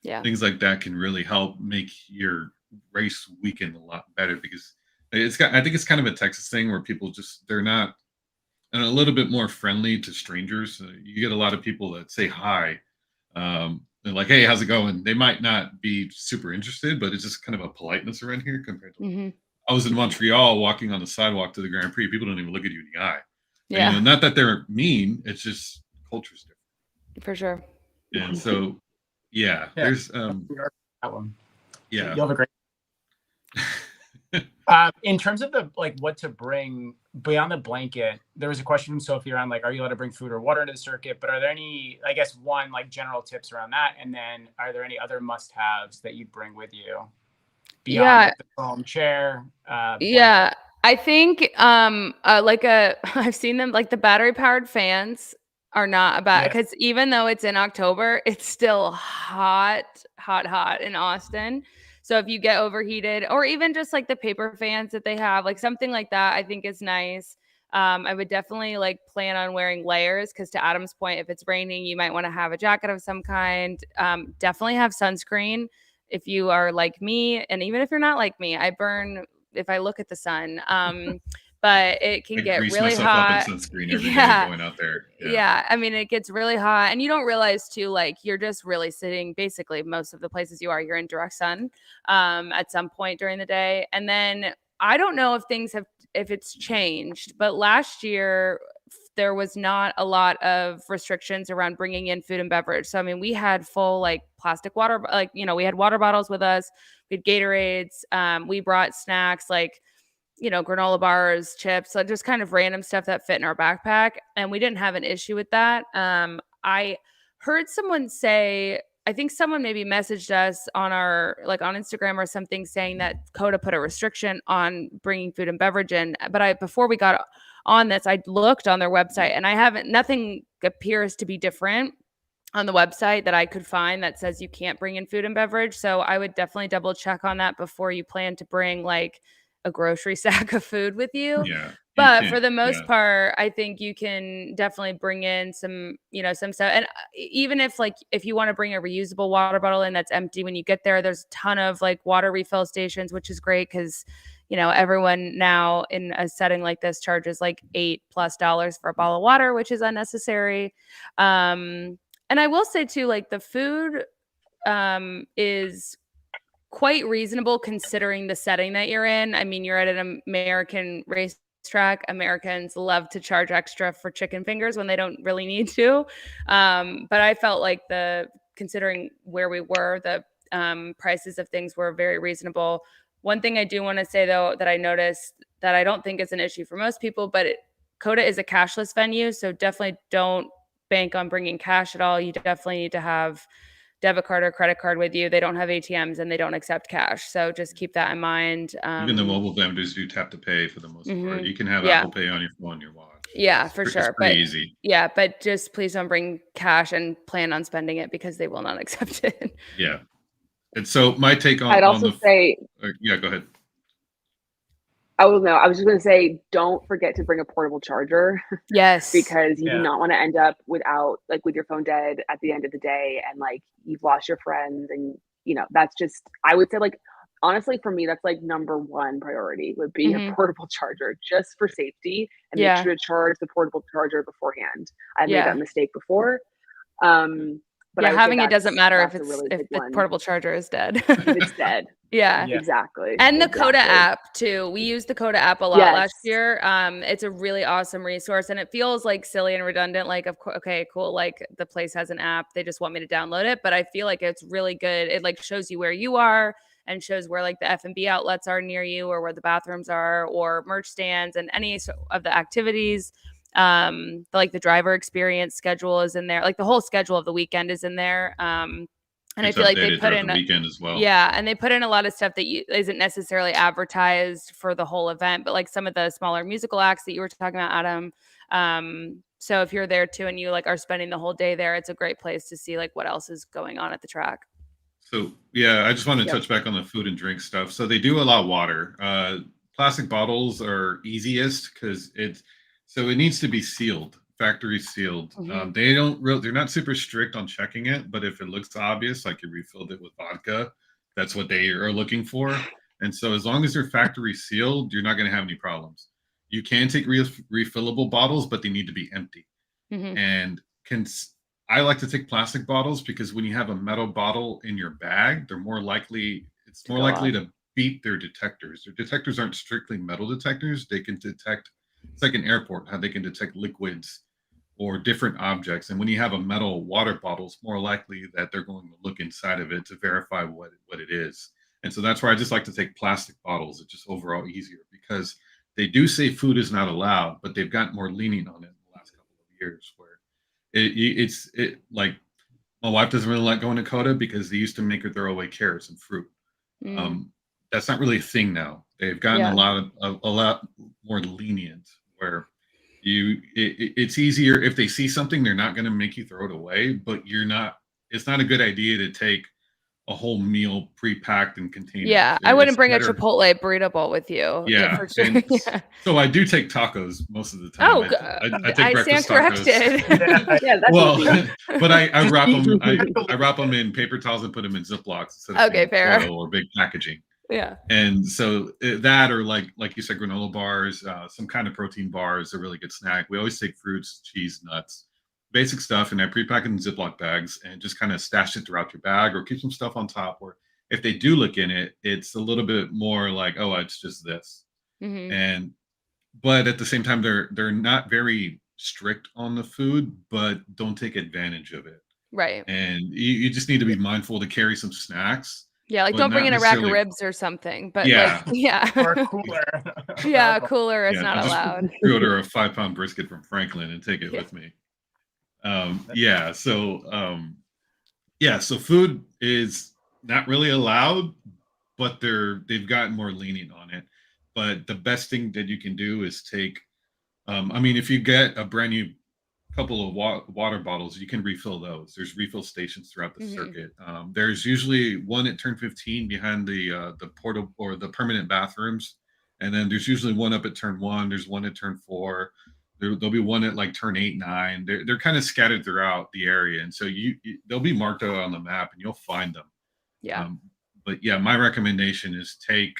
Yeah. Things like that can really help make your race weekend a lot better because I think it's kind of a Texas thing where people they're not and a little bit more friendly to strangers. You get a lot of people that say hi. They're like, hey, how's it going? They might not be super interested, but it's just kind of a politeness around here compared to I was in Montreal walking on the sidewalk to the Grand Prix. People don't even look at you in the eye. Yeah. And, not that they're mean. It's just culture's different. For sure. And so, there's that one. Yeah. You'll have a great. In terms of what to bring beyond the blanket, there was a question from Sophie around are you allowed to bring food or water into the circuit? But are there any, I guess, general tips around that? And then are there any other must-haves that you'd bring with you beyond the foam chair? Blanket? I think I've seen them the battery powered fans are not bad because even though it's in October, it's still hot in Austin. So if you get overheated or even just the paper fans that they have, something like that, I think is nice. I would definitely plan on wearing layers because to Adam's point, if it's raining, you might want to have a jacket of some kind. Definitely have sunscreen if you are like me. And even if you're not like me, I burn if I look at the sun. But it can get really hot. Up in sunscreen every day going out there. Yeah. I mean, it gets really hot and you don't realize too, you're just really sitting basically most of the places you're in direct sun at some point during the day. And then I don't know if it's changed, but last year there was not a lot of restrictions around bringing in food and beverage. So, I mean, we had full plastic water, we had water bottles with us, we had Gatorades, we brought snacks granola bars, chips, so just kind of random stuff that fit in our backpack. And we didn't have an issue with that. I heard someone say, I think someone maybe messaged us on our, on Instagram or something saying that COTA put a restriction on bringing food and beverage in. But before we got on this, I looked on their website and nothing appears to be different on the website that I could find that says you can't bring in food and beverage. So I would definitely double check on that before you plan to bring a grocery sack of food with you. Yeah. But for the most part, I think you can definitely bring in some stuff. And even if you want to bring a reusable water bottle in that's empty when you get there, there's a ton of water refill stations, which is great because, everyone now in a setting like this charges $8+ for a bottle of water, which is unnecessary. And I will say too, the food is quite reasonable considering the setting that you're in. I mean, you're at an American racetrack. Americans love to charge extra for chicken fingers when they don't really need to. But I felt considering where we were, the prices of things were very reasonable. One thing I do want to say though, that I noticed that I don't think is an issue for most people, but COTA is a cashless venue. So definitely don't bank on bringing cash at all. You definitely need to have debit card or credit card with you. They don't have ATMs and they don't accept cash. So just keep that in mind. Even the mobile vendors do tap to pay for the most part. You can have Apple Pay on your phone, your watch. Yeah, for It's sure. pretty But easy. yeah, but just please don't bring cash and plan on spending it because they will not accept it. Yeah. And so my take I'd on also the say, yeah, go ahead. I was just going to say, don't forget to bring a portable charger Yes. because you do Yeah. not want to end up without, like, with your phone dead at the end of the day, and like you've lost your friends, and that's just, I would say, like, honestly, for me, that's like number one priority would be a Mhm. portable charger just for safety, and make Yeah. sure to charge the portable charger beforehand. I've made Yeah. that mistake before. But I Yeah, would say having it doesn't matter if that's a it's really if big the one. portable charger is dead. If it's dead. Yeah. Yeah. Exactly. And the COTA Exactly. app too. We used the COTA app a lot last Yes. year. It's a really awesome resource, and it feels like silly and redundant. Like, okay, cool. Like the place has an app; they just want me to download it. But I feel like it's really good. It like shows you where you are and shows where like the F&B outlets are near you, or where the bathrooms are, or merch stands, and any of the activities. Like the driver experience schedule is in there. Like the whole schedule of the weekend is in there. And I It's feel like they updated put throughout in the weekend as well. yeah, and they put in a lot of stuff that isn't necessarily advertised for the whole event, but like some of the smaller musical acts that you were talking about, Adam. So if you're there too and you like are spending the whole day there, it's a great place to see like what else is going on at the track. So yeah, I just want to Yep. touch back on the food and drink stuff. So they do allow water. Plastic bottles are easiest because it needs to be sealed, factory sealed. Mhm. They're not super strict on checking it, but if it looks obvious, like you refilled it with vodka, that's what they are looking for. And so as long as they're factory sealed, you're not going to have any problems. You can take refillable bottles, but they need to be empty. Mhm. And I like to take plastic bottles because when you have a metal bottle in your bag, it's To more go likely off. to beat their detectors. Their detectors aren't strictly metal detectors. They can detect, it's like an airport, how they can detect liquids or different objects. And when you have a metal water bottle, it's more likely that they're going to look inside of it to verify what it is. And so that's why I just like to take plastic bottles. It's just overall easier because they do say food is not allowed, but they've gotten more lenient on it in the last couple of years where it's like my wife doesn't really like going to COTA because they used to make her throw away carrots and fruit. Mm. That's not really a thing now. They've gotten Yeah. a lot more lenient where it's easier if they see something, they're not going to make you throw it away, but it's not a good idea to take a whole meal pre-packed in containers. Yeah, I wouldn't It's bring a better. Chipotle burrito bowl with you. Yeah, Yeah, for sure. and Yeah. so I do take tacos most of the time. Oh, I take I stand breakfast tacos. corrected. Yeah, that's Well, easy. but I wrap them. I wrap them in paper towels and put them in Ziplocs instead of Okay, putting fair. foil or big packaging. Yeah. And so that, or like you said, granola bars, some kind of protein bars, a really good snack. We always take fruits, cheese, nuts, basic stuff, and I pre-pack it in Ziploc bags and just kind of stash it throughout your bag or keep some stuff on top. Or if they do look in it, it's a little bit more like, oh, it's just this. Mhm. And but at the same time, they're not very strict on the food, but don't take advantage of it. Right. And you just need to be mindful to carry some snacks, Yeah, like but don't bring not in a rack of necessarily. ribs or something, but Yeah, like yeah. Or a cooler. Yeah, a cooler is yeah. not I'll just allowed. pre-order a 5-pound brisket from Franklin and take it Yeah. with me. Yeah. So food is not really allowed, but they've gotten more lenient on it. But the best thing that you can do is take. I mean, if you get a brand new couple of water bottles, you can refill those. There's refill stations throughout the Mhm. circuit. There's usually one at turn 15 behind the portal or the permanent bathrooms, and then there's usually one up at turn 1. There's one at turn 4. There'll be one at like turn 8, 9. They're kind of scattered throughout the area, and so they'll be marked out on the map, and you'll find them. Yeah. But yeah, my recommendation is take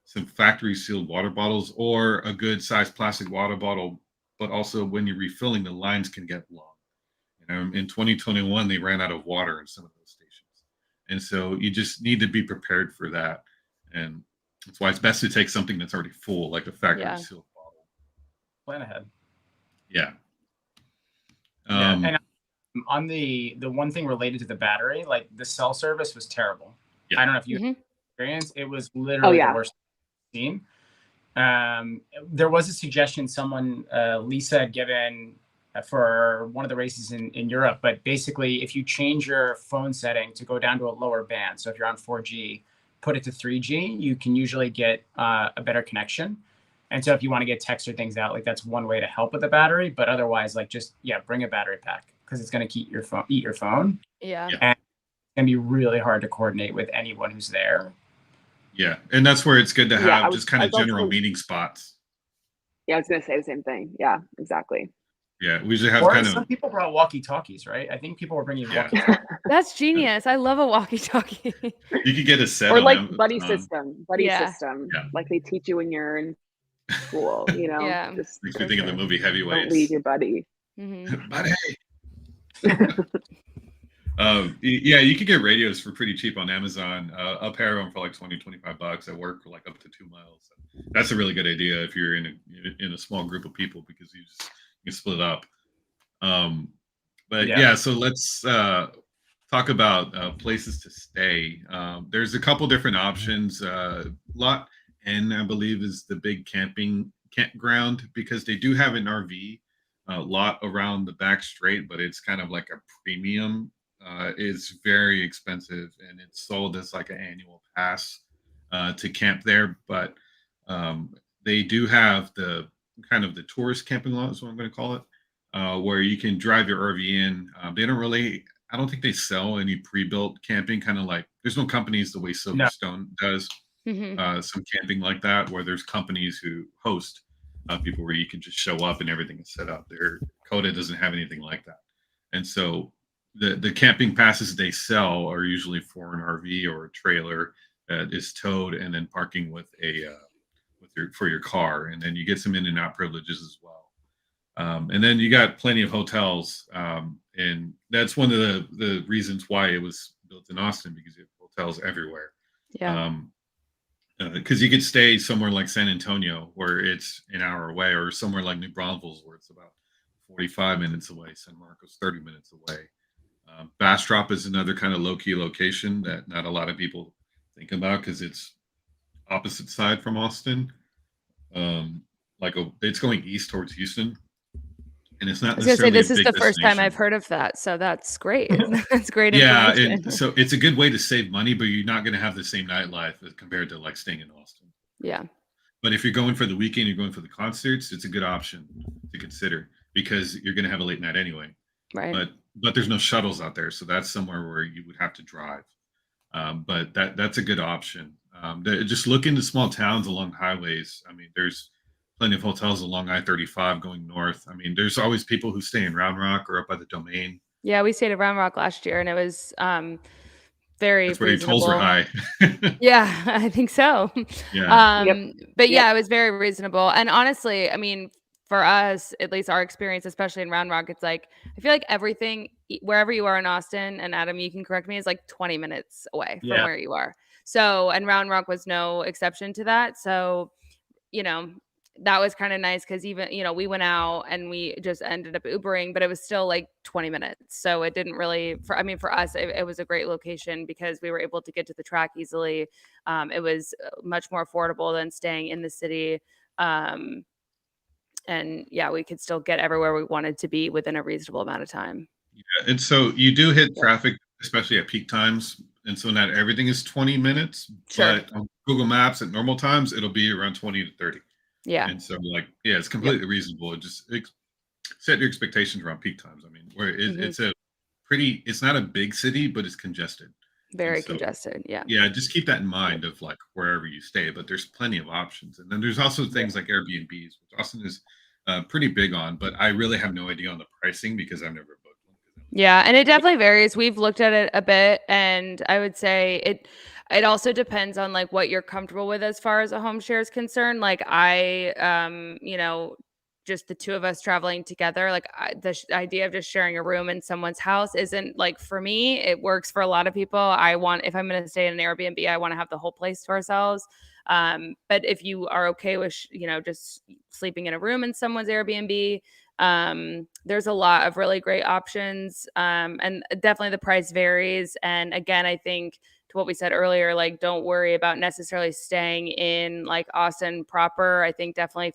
some factory sealed water bottles or a good sized plastic water bottle. But also, when you're refilling, the lines can get long. In 2021, they ran out of water in some of those stations, and so you just need to be prepared for that. And that's why it's best to take something that's already full, like a factory Yeah. sealed bottle. Plan ahead. Yeah. Yeah, and on the one thing related to the battery, like the cell service was terrible. Yeah. I don't know if you Mhm. experienced. It was literally yeah. the worst I've seen. There was a suggestion someone, Lisa, had given for one of the races in Europe, but basically if you change your phone setting to go down to a lower band, so if you're on 4G, put it to 3G, you can usually get a better connection. And so if you want to get text or things out, like that's one way to help with the battery. But otherwise, like just bring a battery pack because it's going to eat your phone. Yeah. And it's going to be really hard to coordinate with anyone who's there. Yeah, and that's where it's good to have just kind of I was general also- meeting spots. Yeah, I was gonna say the same thing. Yeah, exactly. Yeah, we usually have Or kind some of people brought walkie-talkies, right? I think people were bringing Yeah. walkie-talkies. That's genius. I love a walkie-talkie. you could get a set Or on like Amazon. buddy system, Yeah. Yeah. like they teach you when you're in school. You know, Yeah. just Makes me think of the movie don't Heavyweights. leave your buddy. Mhm. Buddy. Yeah, you could get radios for pretty cheap on Amazon. A pair of them for like $20-$25 at work for like up to 2 miles. That's a really good idea if you're in a small group of people because you can split up. But yeah, so let's talk about places to stay. There's a couple different options. Lot N, I believe, is the big campground because they do have an RV lot around the back straight, but it's kind of like a premium. It's very expensive and it's sold as like an annual pass to camp there. But they do have the kind of the tourist camping lot is what I'm going to call it, where you can drive your RV in. They don't really, I don't think they sell any pre-built camping, kind of like there's no companies the way Silverstone does. Some camping like that where there's companies who host people where you can just show up and everything is set up. Their COTA doesn't have anything like that. And so the camping passes they sell are usually for an RV or a trailer that is towed and then parking with for your car. And then you get some in and out privileges as well. And then you got plenty of hotels. And that's one of the reasons why it was built in Austin, because you have hotels everywhere. Yeah. Because you could stay somewhere like San Antonio where it's an hour away, or somewhere like New Braunfels where it's about 45 minutes away. San Marcos 30 minutes away. Bastrop is another kind of low-key location that not a lot of people think about because it's opposite side from Austin. It's going east towards Houston, and it's not I was gonna say necessarily this is the first time I've heard of that, so that's great. That's great Yeah, information. and so it's a good way to save money, but you're not going to have the same nightlife as compared to like staying in Austin. Yeah. But if you're going for the weekend, you're going for the concerts, it's a good option to consider because you're going to have a late night anyway. Right. But there's no shuttles out there, so that's somewhere where you would have to drive. But that's a good option. Just look into small towns along highways. I mean, there's plenty of hotels along I-35 going north. I mean, there's always people who stay in Round Rock or up by the Domain. Yeah, we stayed at Round Rock last year, and it was very That's where your reasonable. tolls are high. Yeah, I think so. Yeah. But yeah, it was very reasonable. And honestly, I mean, for us, at least our experience, especially in Round Rock, it's like I feel like everything wherever you are in Austin, and Adam, you can correct me, is like 20 minutes away from where you are. So, and Round Rock was no exception to that. So, that was kind of nice because even, we went out and we just ended up Ubering, but it was still like 20 minutes. So it didn't really, for us, it was a great location because we were able to get to the track easily. It was much more affordable than staying in the city. And yeah, we could still get everywhere we wanted to be within a reasonable amount of time. Yeah, and so you do hit traffic, especially at peak times. And so not everything is 20 minutes, but on Google Maps at normal times, it'll be around 20 to 30. Yeah. And so it's completely reasonable. Just set your expectations around peak times. I mean, where it's not a big city, but it's congested. Very congested. Yeah. Yeah. Just keep that in mind of like wherever you stay, but there's plenty of options. And then there's also things like Airbnbs, which Austin is pretty big on, but I really have no idea on the pricing because I've never booked one. Yeah. And it definitely varies. We've looked at it a bit, and I would say it also depends on like what you're comfortable with as far as a home share is concerned. Like just the two of us traveling together, like the idea of just sharing a room in someone's house isn't like, for me, it works for a lot of people. If I'm going to stay in an Airbnb, I want to have the whole place to ourselves. But if you are okay with, just sleeping in a room in someone's Airbnb, there's a lot of really great options. And definitely the price varies. And again, I think to what we said earlier, like, don't worry about necessarily staying in like Austin proper. I think definitely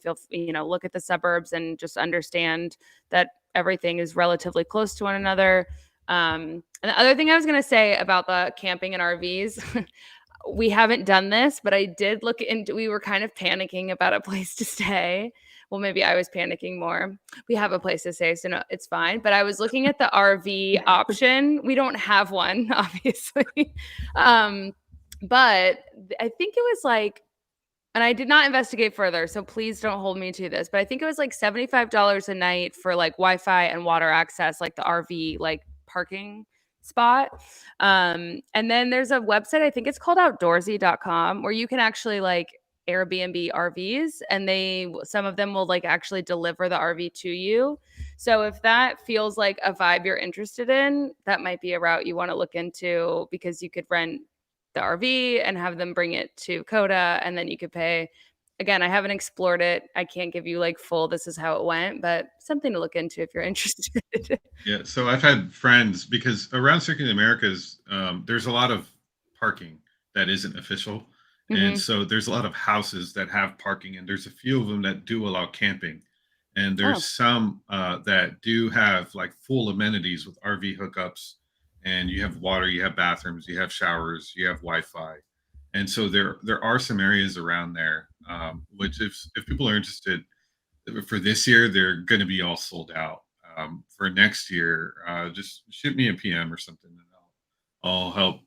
look at the suburbs and just understand that everything is relatively close to one another. And the other thing I was going to say about the camping and RVs, We haven't done this, but I did look into, we were kind of panicking about a place to stay. Well, maybe I was panicking more. We have a place to stay, so no, it's fine. But I was looking at the RV option. We don't have one, obviously. But I think it was like, and I did not investigate further, so please don't hold me to this, but I think it was like $75 a night for like Wi-Fi and water access, like the RV like parking spot. And then there's a website, I think it's called outdoorsy.com, where you can actually like Airbnb RVs, and some of them will like actually deliver the RV to you. So if that feels like a vibe you're interested in, that might be a route you want to look into, because you could rent the RV and have them bring it to COTA, and then you could pay. Again, I haven't explored it. I can't give you like full, this is how it went, but something to look into if you're interested. Yeah, so I've had friends, because around Circuit of the Americas, there's a lot of parking that isn't official. And so there's a lot of houses that have parking, and there's a few of them that do allow camping. And there's some that do have like full amenities with RV hookups, and you have water, you have bathrooms, you have showers, you have Wi-Fi. And so there are some areas around there, which if people are interested, for this year, they're going to be all sold out. For next year, just shoot me a PM or something, and I'll help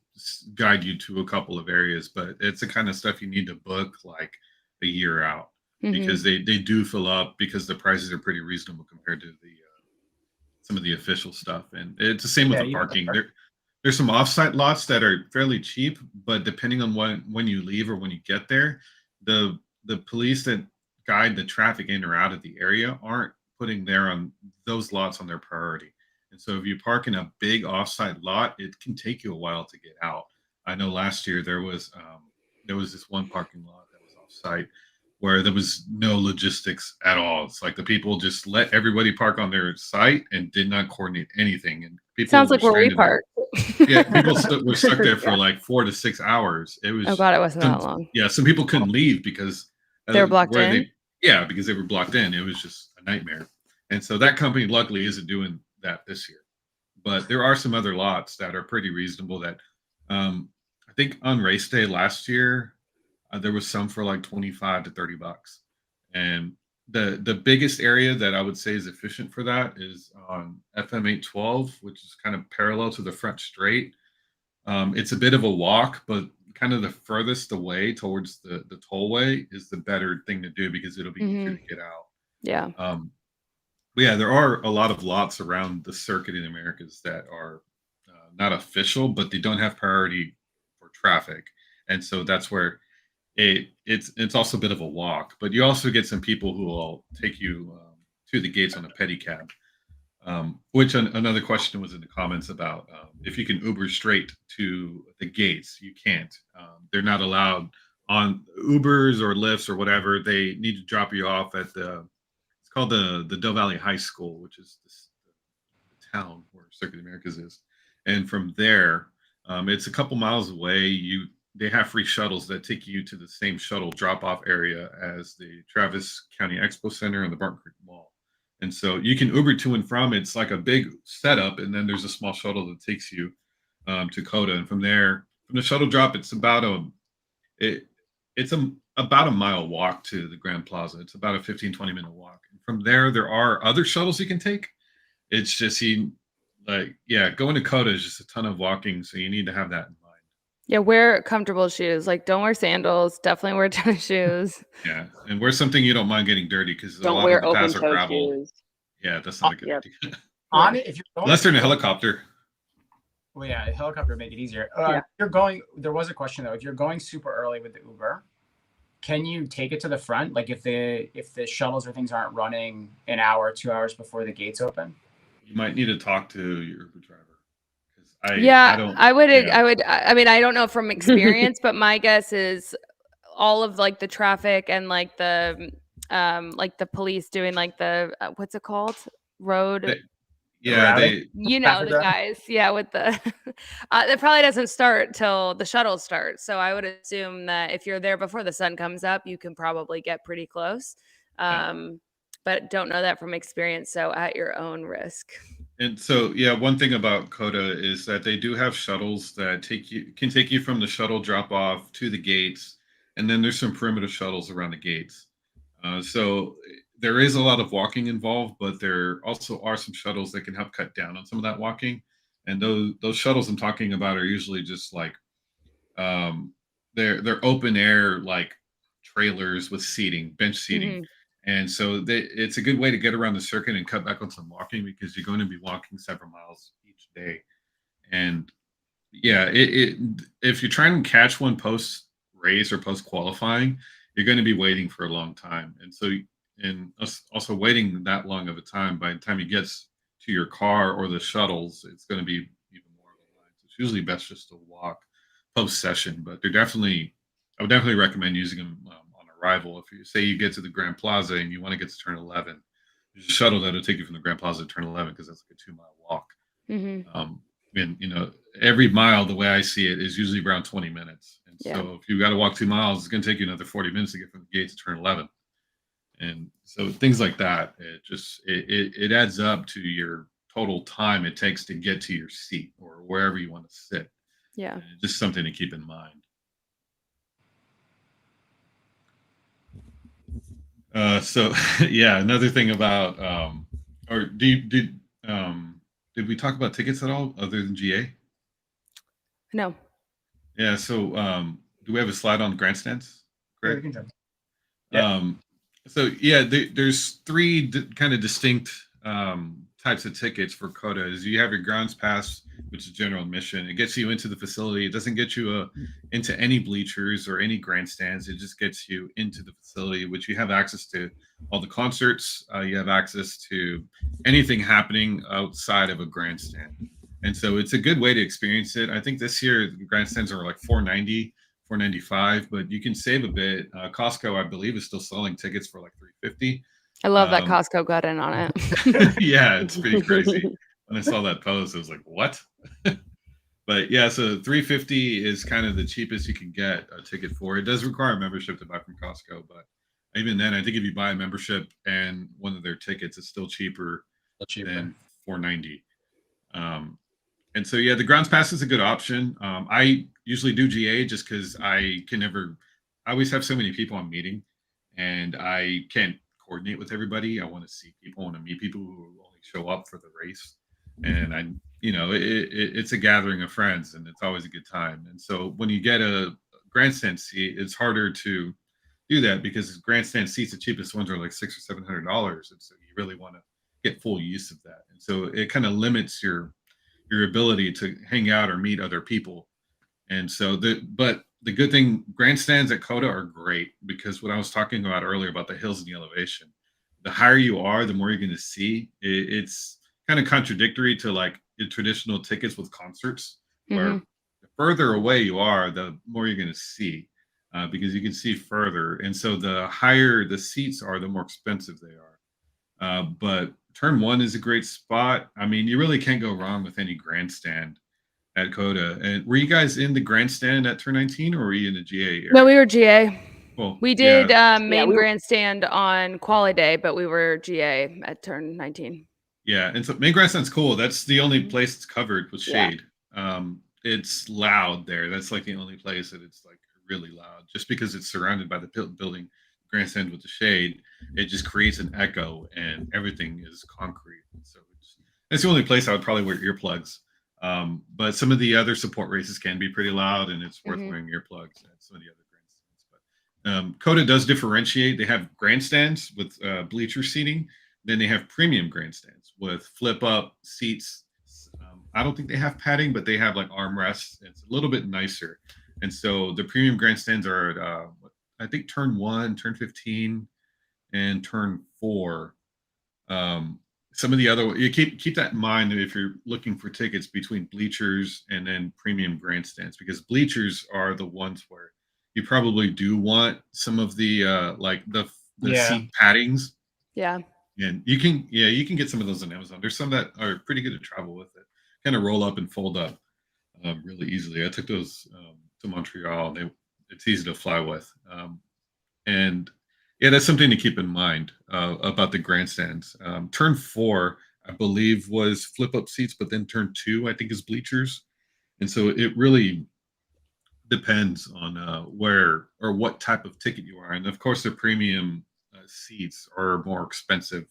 guide you to a couple of areas. But it's the kind of stuff you need to book like a year out, because they do fill up, because the prices are pretty reasonable compared to the some of the official stuff. And it's the same with the parking. There's some offsite lots that are fairly cheap, but depending on when you leave or when you get there, the police that guide the traffic in or out of the area aren't putting those lots on their priority. And so if you park in a big offsite lot, it can take you a while to get out. I know last year there was this one parking lot that was offsite where there was no logistics at all. It's like the people just let everybody park on their site and did not coordinate anything. And people sounds like where we park. Yeah, people were stuck there for like 4 to 6 hours. It was, oh god, it wasn't that long. Yeah, some people couldn't leave because they were blocked in. Because they were blocked in. It was just a nightmare. And so that company luckily isn't doing that this year. But there are some other lots that are pretty reasonable that I think on race day last year, there was some for like 25 to 30 bucks. And the biggest area that I would say is efficient for that is on FM 812, which is kind of parallel to the front straight. It's a bit of a walk, but kind of the furthest away towards the tollway is the better thing to do, because it'll be easier to get out. Yeah. But yeah, there are a lot of lots around the Circuit in the Americas that are not official, but they don't have priority for traffic. And so that's where it's also a bit of a walk, but you also get some people who will take you to the gates on a pedicab. Which another question was in the comments about if you can Uber straight to the gates. You can't. They're not allowed on Ubers or Lyfts or whatever. They need to drop you off at it's called the Del Valley High School, which is the town where Circuit of the Americas is. And from there, it's a couple miles away. They have free shuttles that take you to the same shuttle drop-off area as the Travis County Expo Center and the Barton Creek Mall. And so you can Uber to and from. It's like a big setup, and then there's a small shuttle that takes you to COTA. And from there, from the shuttle drop, it's about a mile walk to the Grand Plaza. It's about a 15-20 minute walk. And from there are other shuttles you can take. It's just going to COTA is just a ton of walking, so you need to have that in mind. Yeah, wear comfortable shoes. Like, don't wear sandals. Definitely wear tennis shoes. Yeah, and wear something you don't mind getting dirty, because a Don't lot wear of the paths are open-toe gravel. shoes. Yeah, that's not a good idea. On it, if you're going, unless they're in a helicopter. Well, yeah, a helicopter would make it easier. Yeah. If you're going, there was a question though. If you're going super early with the Uber, can you take it to the front? Like if the shuttles or things aren't running an hour, 2 hours before the gates open? You might need to talk to your Uber driver. I mean, I don't know from experience, but my guess is all of like the traffic and like the police doing like the what's it called? Road. The Guys. Yeah, with the it probably doesn't start till the shuttle starts. So I would assume that if you're there before the sun comes up, you can probably get pretty close. But don't know that from experience, so at your own risk. And so, yeah, one thing about COTA is that they do have shuttles that can take you from the shuttle drop off to the gates, and then there's some perimeter shuttles around the gates. So there is a lot of walking involved, but there also are some shuttles that can help cut down on some of that walking. And those shuttles I'm talking about are usually just like um, they're open air like trailers with seating, bench seating. Mhm. And so it's a good way to get around the circuit and cut back on some walking because you're going to be walking several miles each day. And yeah, if you're trying to catch one post race or post qualifying, you're going to be waiting for a long time. And so, and also waiting that long of a time, by the time you get to your car or the shuttles, it's going to be even more of a line. So it's usually best just to walk post session, but I would definitely recommend using them on arrival. If you say you get to the Grand Plaza and you want to get to turn 11, there's a shuttle that'll take you from the Grand Plaza to turn 11 because that's like a 2 mile walk. Mhm. And every mile, the way I see it, is usually around 20 minutes. And Yeah. so if you've got to walk 2 miles, it's going to take you another 40 minutes to get from the gate to turn 11. And so things like that, it adds up to your total time it takes to get to your seat or wherever you want to sit. Yeah. And just something to keep in mind. So yeah, another thing about or did we talk about tickets at all other than GA? No. Yeah, so do we have a slide on the grandstands? Yeah, we Correct. can jump. Yeah. So yeah, there's three kind of distinct types of tickets for COTA. Is you have your grounds pass, which is general admission. It gets you into the facility. It doesn't get you into any bleachers or any grandstands. It just gets you into the facility, which you have access to all the concerts. You have access to anything happening outside of a grandstand. And so it's a good way to experience it. I think this year the grandstands are like $490, $495, but you can save a bit. Costco, I believe, is still selling tickets for like $350. I love that Um, Costco got in on it. yeah, it's pretty crazy. When I saw that post, I was like, what? But yeah, so $350 is kind of the cheapest you can get a ticket for. It does require a membership to buy from Costco, but even then, I think if you buy a membership and one of their tickets, it's still cheaper than $490. And so yeah, the grounds pass is a good option. I usually do GA just because I always have so many people I'm meeting, and I can't coordinate with everybody. I want to see people, I want to meet people who only show up for the race, and it's a gathering of friends, and it's always a good time. And so when you get a grandstand seat, it's harder to do that because grandstand seats, the cheapest ones are like $600 or $700, and so you really want to get full use of that. And so it kind of limits your ability to hang out or meet other people. And so but the good thing, grandstands at COTA are great because what I was talking about earlier about the hills and the elevation, the higher you are, the more you're going to see. It's kind of contradictory to like the traditional tickets with concerts, where the further away you are, the more you're going to see because you can see further. And so the higher the seats are, the more expensive they are. But turn one is a great spot. I mean, you really can't go wrong with any grandstand at COTA. And were you guys in the grandstand at turn 19 or were you in the GA area? No, we were GA. Well, We did main we were- grandstand on quali day, but we were GA at turn 19. Yeah, and so main grandstand's cool. That's the only place it's covered with shade. It's loud there. That's like the only place that it's like really loud, just because it's surrounded by the building grandstand with the shade. It just creates an echo, and everything is concrete. So that's the only place I would probably wear earplugs. But some of the other support races can be pretty loud, and it's worth wearing earplugs at some of the other grandstands. But COTA does differentiate. They have grandstands with bleacher seating. Then they have premium grandstands with flip up seats. I don't think they have padding, but they have like armrests. It's a little bit nicer. And so the premium grandstands are at, I think turn 1, turn 15, and turn 4. Some of the other, you keep that in mind if you're looking for tickets between bleachers and then premium grandstands, because bleachers are the ones where you probably do want some of the like the seat paddings. Yeah. And you can get some of those on Amazon. There's some that are pretty good to travel with. It kind of roll up and fold up really easily. I took those to Montreal. It's easy to fly with. And yeah, that's something to keep in mind about the grandstands. Turn 4, I believe was flip up seats, but then turn 2, I think, is bleachers. And so it really depends on where or what type of ticket you are. And of course, the premium seats are more expensive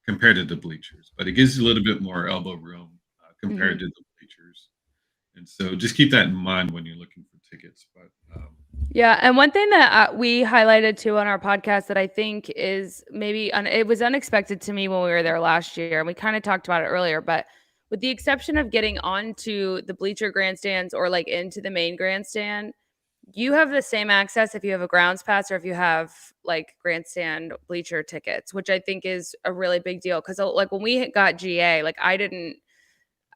compared to the bleachers, but it gives you a little bit more elbow room compared Mhm. to the bleachers. And so just keep that in mind when you're looking for tickets. But Yeah, and one thing that we highlighted too on our podcast that I think is maybe it was unexpected to me when we were there last year, and we kind of talked about it earlier, but with the exception of getting onto the bleacher grandstands or like into the main grandstand, you have the same access if you have a grounds pass or if you have like grandstand bleacher tickets, which I think is a really big deal. Cause like when we got GA, like I didn't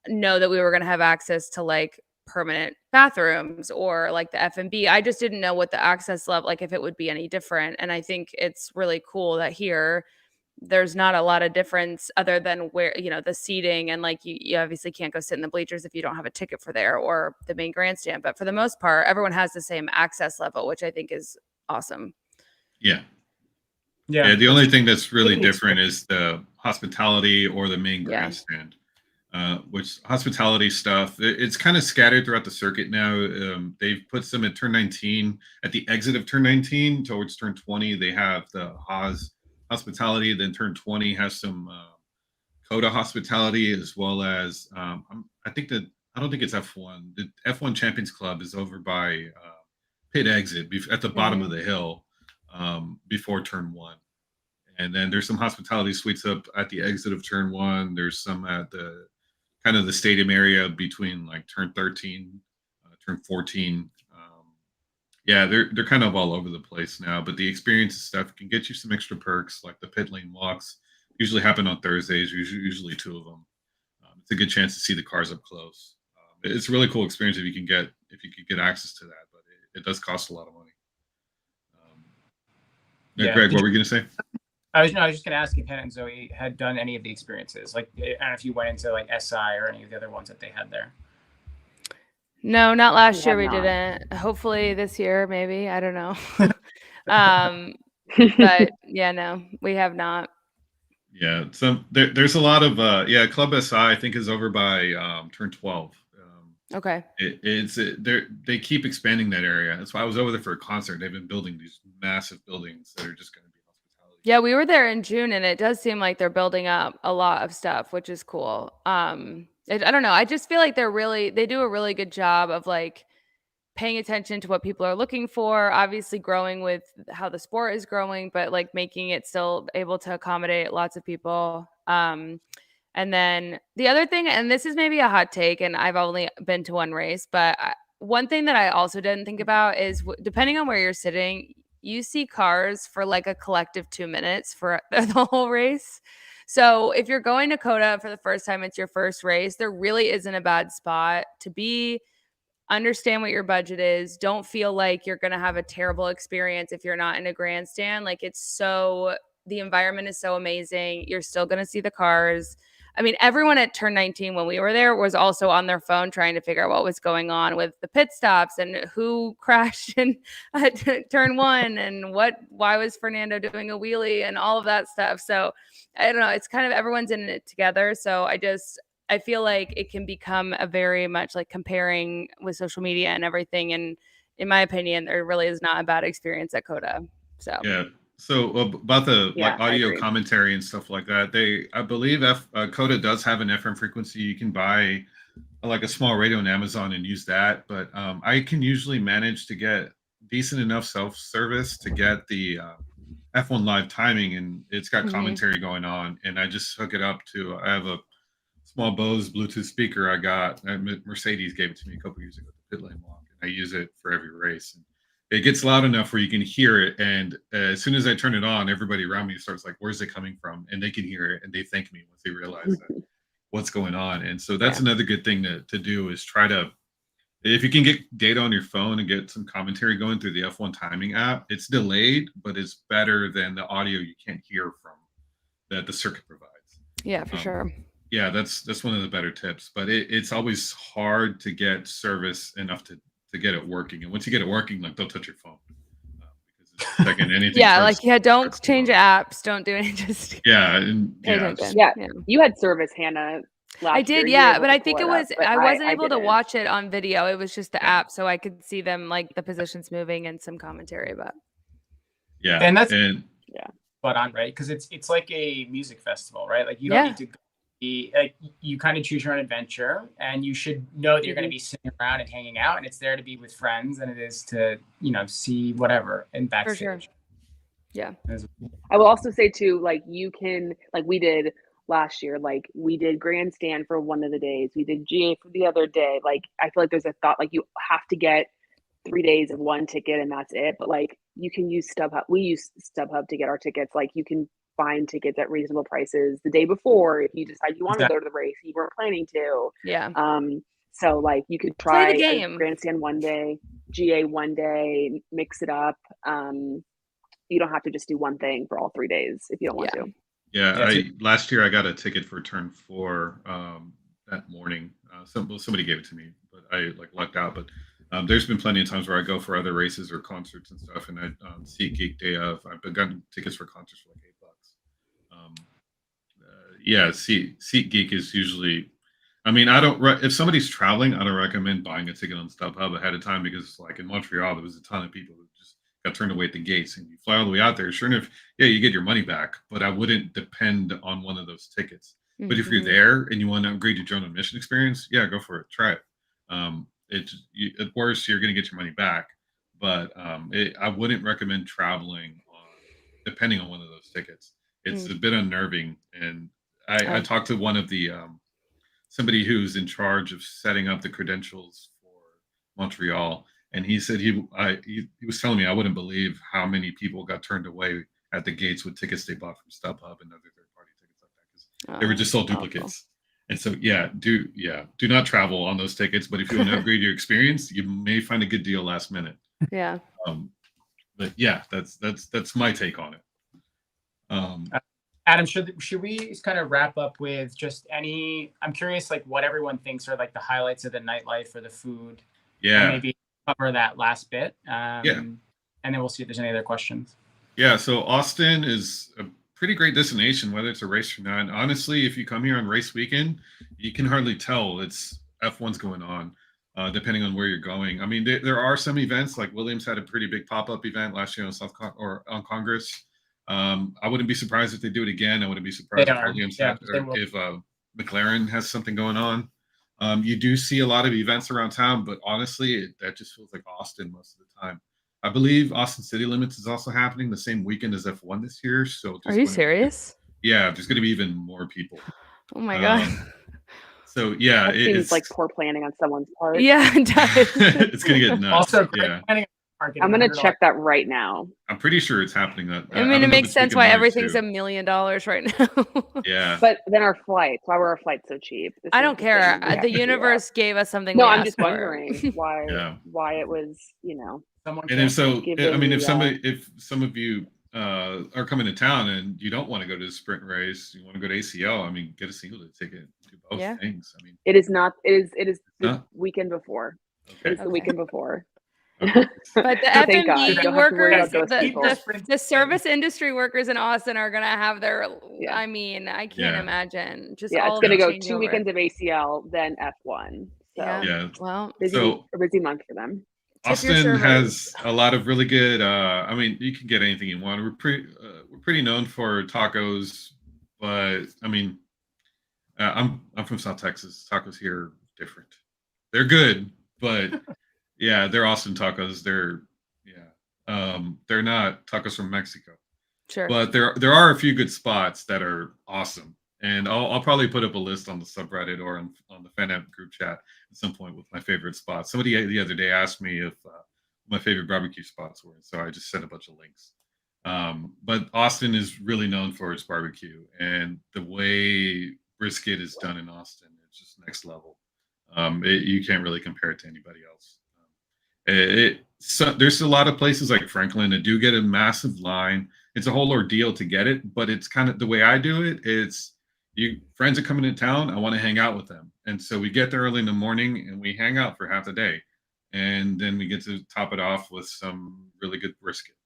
know that we were going to have access to like permanent bathrooms or like the F&B. I just didn't know what the access level, like if it would be any different. And I think it's really cool that here there's not a lot of difference other than where, the seating and like you obviously can't go sit in the bleachers if you don't have a ticket for there or the main grandstand. But for the most part, everyone has the same access level, which I think is awesome. yeah. Yeah. Yeah, the only thing that's really Really different is the hospitality or the main Yeah. grandstand. Which hospitality stuff, it's kind of scattered throughout the circuit now. They've put some at turn 19. At the exit of turn 19 towards turn 20, they have the Haas hospitality. Then turn 20 has some COTA hospitality, as well as I don't think it's F1. The F1 Champions Club is over by pit exit at the bottom of the hill before turn 1. And then there's some hospitality suites up at the exit of turn 1. There's some at the kind of the stadium area between like turn 13, turn 14. Yeah, they're kind of all over the place now, but the experience stuff can get you some extra perks, like the pit lane walks. Usually happen on Thursdays, usually 2 of them. It's a good chance to see the cars up close. It's a really cool experience if you could get access to that, but it does cost a lot of money. Yeah. Greg, what were you going to say? I was just going to ask if Hannah and Zoe had done any of the experiences. Like, I don't know if you went into like SI or any of the other ones that they had there. No, not last year. have We not. didn't. Hopefully this year, maybe. I don't know. But yeah, no, we have not. Yeah, there's a lot of Club SI I think is over by turn 12. Okay. They keep expanding that area. That's why I was over there for a concert. They've been building these massive buildings that are just going to be hospitality. Yeah, we were there in June, and it does seem like they're building up a lot of stuff, which is cool. I don't know. I just feel like they do a really good job of like paying attention to what people are looking for, obviously growing with how the sport is growing, but like making it still able to accommodate lots of people. And then the other thing, and this is maybe a hot take, and I've only been to one race, but one thing that I also didn't think about is depending on where you're sitting, you see cars for like a collective 2 minutes for the whole race. So if you're going to COTA for the first time, it's your first race, there really isn't a bad spot to be. Understand what your budget is. Don't feel like you're going to have a terrible experience if you're not in a grandstand. Like the environment is so amazing. You're still going to see the cars. I mean, everyone at turn 19 when we were there was also on their phone trying to figure out what was going on with the pit stops and who crashed at turn 1 and why was Fernando doing a wheelie and all of that stuff. So I don't know. It's kind of everyone's in it together. So I feel like it can become a very much like comparing with social media and everything. And in my opinion, there really is not a bad experience at COTA. So yeah. So about the Yeah, like audio agree. commentary and stuff like that, I believe COTA does have an FM frequency. You can buy like a small radio on Amazon and use that. But I can usually manage to get decent enough self-service to get the F1 live timing, and it's got commentary going on. And I just hook it up to. I have a small Bose Bluetooth speaker I got. Mercedes gave it to me a couple years ago, the pit lane walk, and I use it for every race. And it gets loud enough where you can hear it, and as soon as I turn it on, everybody around me starts like, "Where's it coming from?" And they can hear it, and they thank me once they realize that what's going on. And so that's another good thing to do is try to, if you can get data on your phone and get some commentary going through the F1 timing app. It's delayed, but it's better than the audio you can't hear from that the circuit provides. Yeah, for sure. Yeah, that's one of the better tips, but it's always hard to get service enough to get it working. And once you get it working, like don't touch your phone because checking anything. Yeah, starts- like don't starts to change load. apps, don't do it. Just Yeah, and pay yeah, attention. Yeah, Yeah. you had service, Hannah. Last I year. did, You were yeah, able but to I pull think it up, was but I wasn't able to didn't. watch it on video. It was just the Yeah. app, so I could see them like the positions moving and some commentary. But yeah, And that's and spot on, right? Because it's like a music festival, right? Like you Yeah. don't need to be like you kind of choose your own adventure, and you should know that you're going to be sitting around and hanging out, and it's there to be with friends, and it is to see whatever and backstage. sure. Yeah. I will also say too, like you can, like we did last year, like we did grandstand for one of the days, we did GA for the other day. Like I feel like there's a thought, like you have to get 3 days of one ticket and that's it. But like you can use StubHub. We use StubHub to get our tickets. Like you can find tickets at reasonable prices the day before if you decide you want to go to the race, you weren't planning to. Yeah. So like you could Play try the a game. grandstand one day, GA one day, mix it up. You don't have to just do one thing for all 3 days if you don't want to. yeah. Last year I got a ticket for turn 4 that morning. Somebody gave it to me, but I like lucked out. But there's been plenty of times where I go for other races or concerts and stuff, and I SeatGeek day of. I've gotten tickets for concerts for like $8. Yeah, SeatGeek is usually. I mean, I don't. If somebody's traveling, I don't recommend buying a ticket on StubHub ahead of time because, like in Montreal, there was a ton of people who just got turned away at the gates, and you fly all the way out there. Sure enough, yeah, you get your money back, but I wouldn't depend on one of those tickets. But if you're there and you want to upgrade your drone admission experience, yeah, go for it. Try it. At worst, you're going to get your money back, but I wouldn't recommend traveling depending on one of those tickets. It's a bit unnerving, and I talked to one of the somebody who's in charge of setting up the credentials for Montreal, and he said he was telling me I wouldn't believe how many people got turned away at the gates with tickets they bought from StubHub and other third-party tickets like that because they were just sold duplicates. And so do not travel on those tickets. But if you want to upgrade your experience, you may find a good deal last minute. Yeah. But yeah, that's my take on it. Adam, should we kind of wrap up with just I'm curious, like what everyone thinks are like the highlights of the nightlife or the food. Yeah. And maybe cover that last bit. And then we'll see if there's any other questions. Yeah. So Austin is a pretty great destination, whether it's a race or not. Honestly, if you come here on race weekend, you can hardly tell it's F1's going on, depending on where you're going. I mean, there are some events like Williams had a pretty big pop-up event last year on Congress. I wouldn't be surprised if they do it again. I wouldn't be surprised if Williams if McLaren has something going on. You do see a lot of events around town, but honestly, that just feels like Austin most of the time. I believe Austin City Limits is also happening the same weekend as F1 this year. So are you serious? Yeah, there's going to be even more people. Oh my god. So yeah, it seems like poor planning on someone's part. Yeah, it does. It's going to get nuts. Also, I'm going to check that right now. I'm pretty sure it's happening. I mean, it makes sense why everything's $1 million right now. Yeah. But then our flights, why were our flights so cheap? I don't care. The universe gave us something. No, I'm just wondering why it was, And if so, I mean, if some of you are coming to town and you don't want to go to the sprint race, you want to go to ACL, I mean, get a single ticket, do both things. I mean, it is the weekend before. Okay. It's the weekend before. But the FMD workers, the the service industry workers in Austin are going to have their, I mean, I can't imagine. Just it's going to go 2 weekends of ACL, then F1. So, well, a busy month for them. Austin has a lot of really good, I mean, you can get anything you want. We're pretty known for tacos, but I mean, I'm from South Texas. Tacos here are different. They're good, but yeah, they're Austin tacos. They're not tacos from Mexico. Sure. But there are a few good spots that are awesome, and I'll probably put up a list on the subreddit or on the FanApp group chat at some point with my favorite spots. Somebody the other day asked me if my favorite barbecue spots were, so I just sent a bunch of links. But Austin is really known for its barbecue, and the way brisket is done in Austin, it's just next level. You can't really compare it to anybody else. There's a lot of places like Franklin that do get a massive line. It's a whole ordeal to get it, but it's kind of the way I do it. It's friends are coming to town. I want to hang out with them. And so we get there early in the morning and we hang out for half the day. And then we get to top it off with some really good brisket.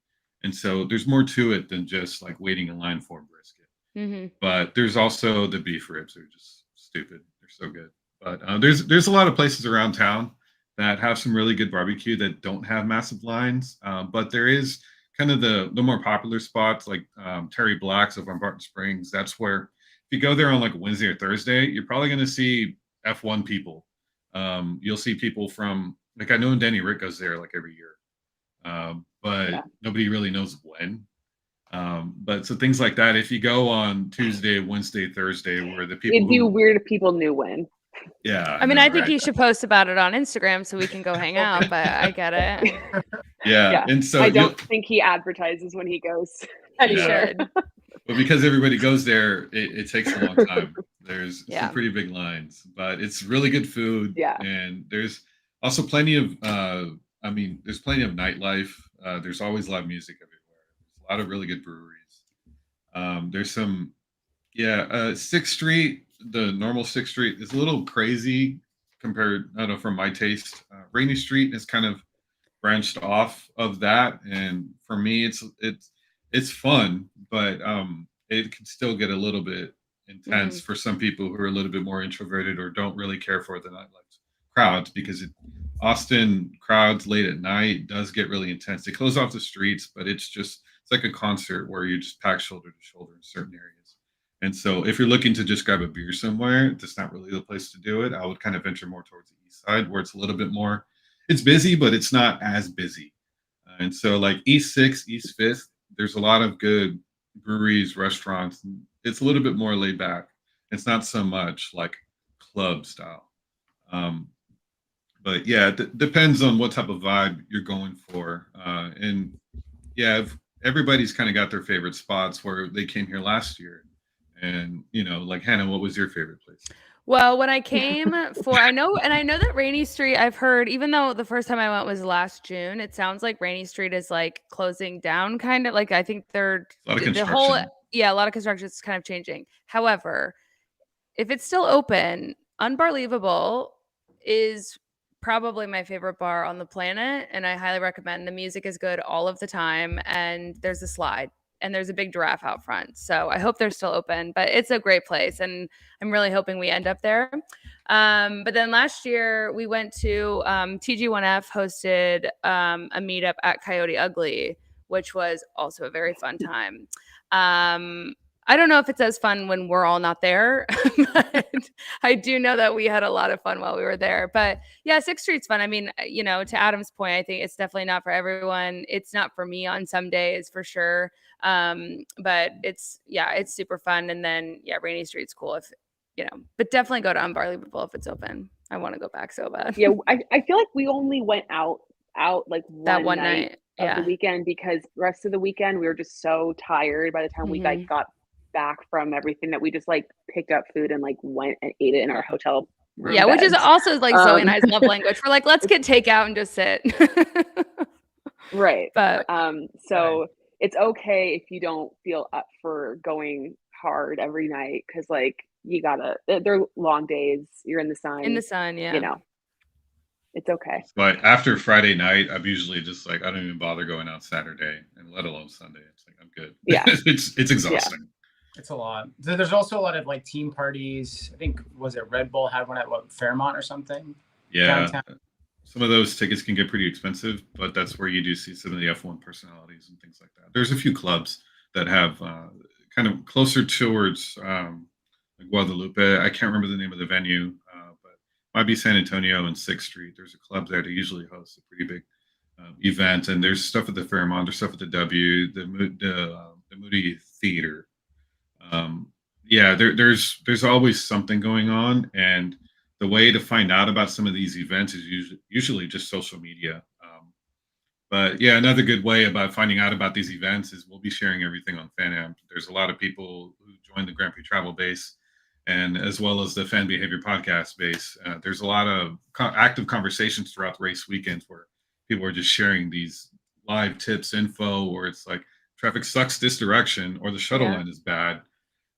And so there's more to it than just like waiting in line for a brisket. Hmm. But there's also the beef ribs. They're just stupid. They're so good. But there's a lot of places around town that have some really good barbecue that don't have massive lines. But there is kind of the more popular spots like Terry Black's over on Barton Springs. That's where if you go there on like Wednesday or Thursday, you're probably going to see F1 people. You'll see people from like I know Danny Rick goes there like every year, but Yeah. nobody really knows when. But so things like that, if you go on Tuesday, Wednesday, Thursday, where the people It'd be who, weird if people knew when. yeah, I mean, know, I think right? you should post about it on Instagram so we can go hang out, but I get it. Yeah, Yeah. and so I don't think he advertises when he goes anywhere. Should. but because everybody goes there, it takes a long time. There's Yeah. some pretty big lines, but it's really good food. Yeah. And there's also plenty of, there's plenty of nightlife. There's always live music everywhere. There's a lot of really good breweries. There's some, 6th Street, the normal 6th Street is a little crazy compared, I don't know, from my taste. Rainy Street is kind of branched off of that, and for me, it's fun, but it can still get a little bit intense for some people who are a little bit more introverted or don't really care for the nightlife crowds because Austin crowds late at night does get really intense. They close off the streets, but it's like a concert where you just pack shoulder to shoulder in certain areas. And so if you're looking to just grab a beer somewhere, that's not really the place to do it. I would kind of venture more towards the east side where it's a little bit more, it's busy, but it's not as busy. And so like East 6th, East 5th, there's a lot of good breweries, restaurants. It's a little bit more laid back. It's not so much like club style. But yeah, it depends on what type of vibe you're going for. And yeah, everybody's kind of got their favorite spots where they came here last year. And, like Hannah, what was your favorite place? Well, when I came I know that Rainy Street, I've heard, even though the first time I went was last June, it sounds like Rainy Street is like closing down kind of like, I think they're A lot of the construction. whole, a lot of construction is kind of changing. However, if it's still open, Unbelievable is probably my favorite bar on the planet, and I highly recommend. The music is good all of the time, and there's a slide, and there's a big giraffe out front. So I hope they're still open, but it's a great place, and I'm really hoping we end up there. But then last year we went to TG1F hosted a meetup at Coyote Ugly, which was also a very fun time. I don't know if it's as fun when we're all not there, but I do know that we had a lot of fun while we were there. But yeah, 6th Street's fun. I mean, to Adam's point, I think it's definitely not for everyone. It's not for me on some days for sure. But it's super fun. And then Rainy Street's cool but definitely go to Unbelievable if it's open. I want to go back so bad. Yeah, I feel like we only went out like that one night of the weekend because the rest of the weekend we were just so tired by the time we like got back from everything that we just like picked up food and like went and ate it in our hotel room beds. Which is also like Zoe and I's love language. We're like, let's get takeout and just sit. Right. But so it's okay if you don't feel up for going hard every night because like you gotta, they're long days, you're in the sun, it's okay. But after Friday night, I'm usually just like, I don't even bother going out Saturday and let alone Sunday. It's like, I'm good. Yeah. it's exhausting. Yeah. It's a lot. There's also a lot of like team parties. I think, was it Red Bull had one at Fairmont or something? Yeah. Downtown. Some of those tickets can get pretty expensive, but that's where you do see some of the F1 personalities and things like that. There's a few clubs that have kind of closer towards like Guadalupe. I can't remember the name of the venue, but it might be San Antonio and 6th Street. There's a club there that usually hosts a pretty big event, and there's stuff at the Fairmont, there's stuff at the W, the Moody Theater. There's always something going on, and the way to find out about some of these events is usually just social media. But yeah, another good way about finding out about these events is we'll be sharing everything on FanAmp. There's a lot of people who join the Grand Prix Travel base, and as well as the Fan Behavior Podcast base. There's a lot of active conversations throughout the race weekends where people are just sharing these live tips, info, or it's like traffic sucks this direction, or the shuttle line is bad.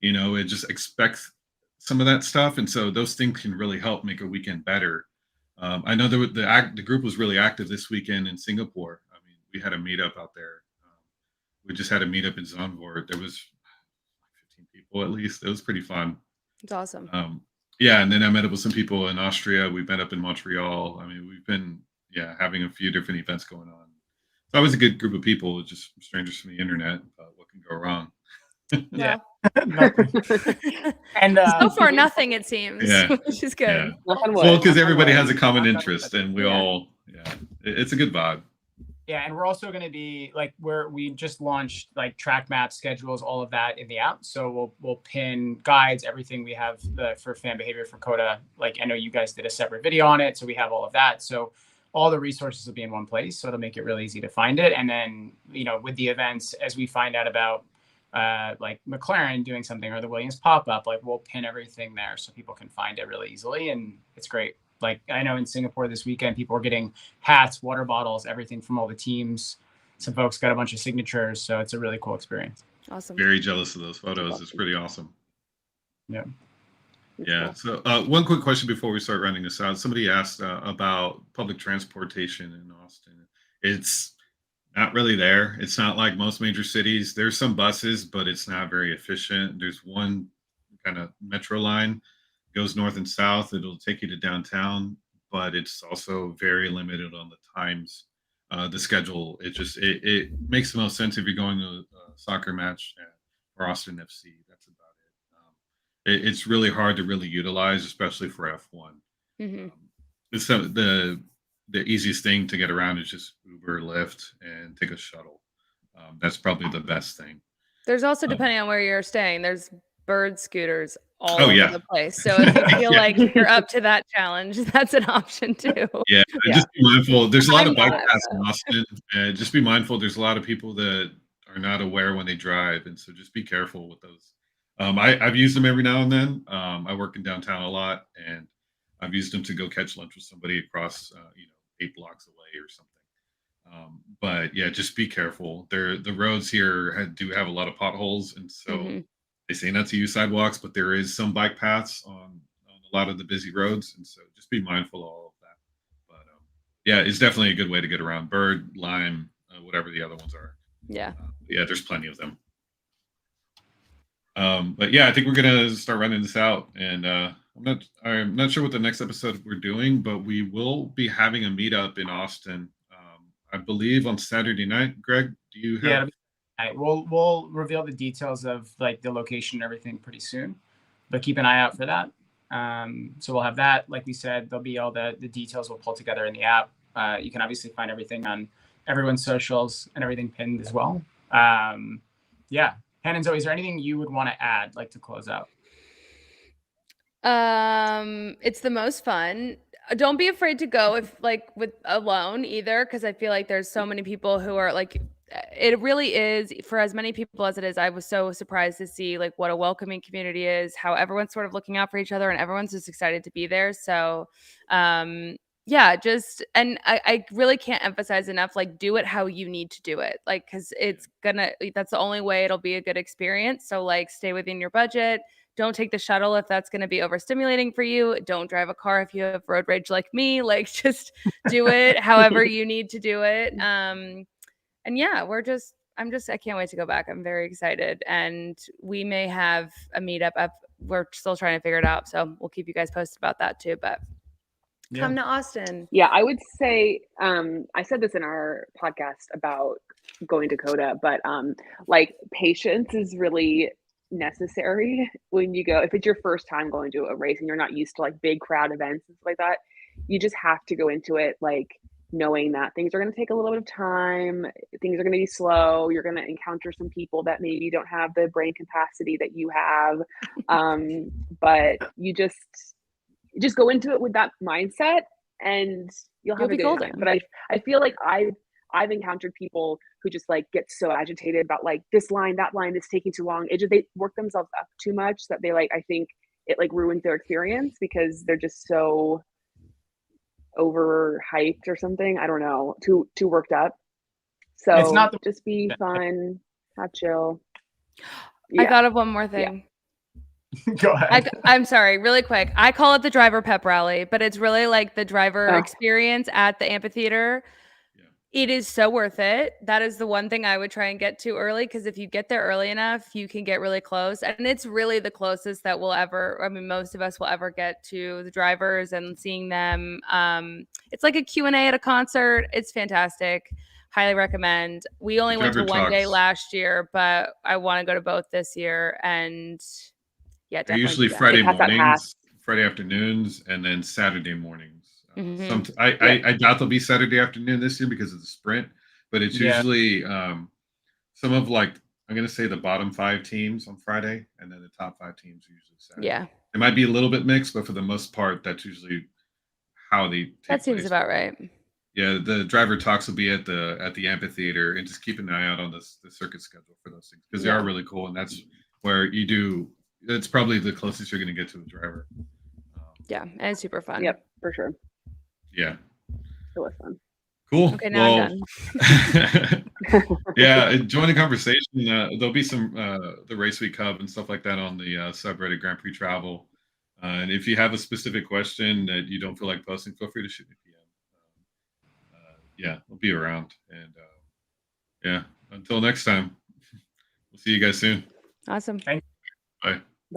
It just expects some of that stuff, and so those things can really help make a weekend better. I know the group was really active this weekend in Singapore. I mean, we had a meetup out there we just had a meetup in Zandvoort. There was 15 people at least. It was pretty fun. It's awesome. Yeah, and then I met up with some people in Austria. We met up in Montreal. I mean, we've been having a few different events going on. It's always a good group of people, just strangers from the internet. What can go wrong? Yeah. And so far, nothing, it seems, which is good. Yeah. Well, because everybody has a common interest, and we all, it's a good vibe. Yeah, and we're also going to be like we just launched like track maps, schedules, all of that in the app. So we'll pin guides, everything we have for fan behavior for COTA. Like I know you guys did a separate video on it, so we have all of that. So all the resources will be in one place, so it'll make it really easy to find it. And then with the events, as we find out about like McLaren doing something or the Williams pop-up, like we'll pin everything there so people can find it really easily, and it's great. Like I know in Singapore this weekend, people are getting hats, water bottles, everything from all the teams. Some folks got a bunch of signatures, so it's a really cool experience. Awesome. Very jealous of those photos. It's pretty awesome. Yeah. Yeah. So one quick question before we start running this out. Somebody asked about public transportation in Austin. It's not really there. It's not like most major cities. There's some buses, but it's not very efficient. There's one kind of metro line, goes north and south. It'll take you to downtown, but it's also very limited on the times, the schedule. It makes the most sense if you're going to a soccer match for Austin FC. That's about it. It's really hard to really utilize, especially for F1. Mm-hmm. It's the easiest thing to get around is just Uber, Lyft, and take a shuttle. That's probably the best thing. There's also, depending on where you're staying, there's bird scooters all over the place. So if you feel like you're up to that challenge, that's an option too. Yeah, just be mindful. There's a lot of bike paths in Austin. Just be mindful. There's a lot of people that are not aware when they drive, and so just be careful with those. I've used them every now and then. I work in downtown a lot, and I've used them to go catch lunch with somebody across, 8 blocks away or something. But yeah, just be careful. The roads here do have a lot of potholes, and so they say not to use sidewalks, but there is some bike paths on a lot of the busy roads, and so just be mindful of all of that. But yeah, it's definitely a good way to get around. Bird, Lime, whatever the other ones are. Yeah. Yeah, there's plenty of them. But yeah, I think we're gonna start running this out, and I'm not sure what the next episode we're doing, but we will be having a meetup in Austin. I believe on Saturday night. Greg, do you have? Yeah, we'll reveal the details of like the location and everything pretty soon, but keep an eye out for that. So we'll have that. Like we said, there'll be all the details we'll pull together in the app. You can obviously find everything on everyone's socials and everything pinned as well. Yeah. Hannah and Zoe, is there anything you would want to add, like to close out? It's the most fun. Don't be afraid to go with alone either, because I feel like there's so many people who are like, it really is, for as many people as it is. I was so surprised to see like what a welcoming community is, how everyone's sort of looking out for each other, and everyone's just excited to be there. So yeah, and I really can't emphasize enough, like, do it how you need to do it, like, because that's the only way it'll be a good experience. So like, stay within your budget. Don't take the shuttle if that's going to be overstimulating for you. Don't drive a car if you have road rage like me. Like, just do it however you need to do it. And yeah, I can't wait to go back. I'm very excited. And we may have a meetup up. We're still trying to figure it out. So we'll keep you guys posted about that too. But come to Austin. Yeah, I would say, I said this in our podcast about going to COTA, but like, patience is really necessary when you go. If it's your first time going to a race and you're not used to like big crowd events and stuff like that, you just have to go into it like knowing that things are going to take a little bit of time, things are going to be slow, you're going to encounter some people that maybe don't have the brain capacity that you have, but you just go into it with that mindset and you'll have a good time. But I feel like I've encountered people who just like get so agitated about like this line, that line is taking too long. They work themselves up too much that they like, I think it like ruins their experience because they're just so overhyped or something. I don't know, too worked up. So it's not just be fun, have chill. Yeah. I thought of one more thing. Yeah. Go ahead. I'm sorry, really quick. I call it the driver pep rally, but it's really like the driver experience at the amphitheater. It is so worth it. That is the one thing I would try and get to early, because if you get there early enough, you can get really close. And it's really the closest that we'll ever, I mean, most of us will ever get to the drivers and seeing them. It's like a Q&A at a concert. It's fantastic. Highly recommend. We only went to Driver one day talks. last year, but I want to go to both this year. And yeah, They're definitely. usually do that. Friday They pass out mornings, hats. Friday afternoons, and then Saturday mornings. Mhm. I doubt they'll be Saturday afternoon this year because of the sprint, but it's Yeah. usually some of, like, I'm gonna say the bottom 5 teams on Friday, and then the top 5 teams are usually Saturday. Yeah, It might be a little bit mixed, but for the most part, that's usually how they take that seems place. about right. Yeah, the driver talks will be at the amphitheater, and just keep an eye out on the circuit schedule for those things, because they Yeah. are really cool, and that's where you do. It's probably the closest you're going to get to a driver. Yeah, and it's super fun. Yep, for sure. Yeah. It was fun. Cool. Okay, now I'm done. Yeah, join the conversation. There'll be some the Race Week Hub and stuff like that on the subreddit Grand Prix Travel. And if you have a specific question that you don't feel like posting, feel free to shoot me a PM. Yeah, we'll be around. And yeah, until next time, we'll see you guys soon. Awesome. Bye.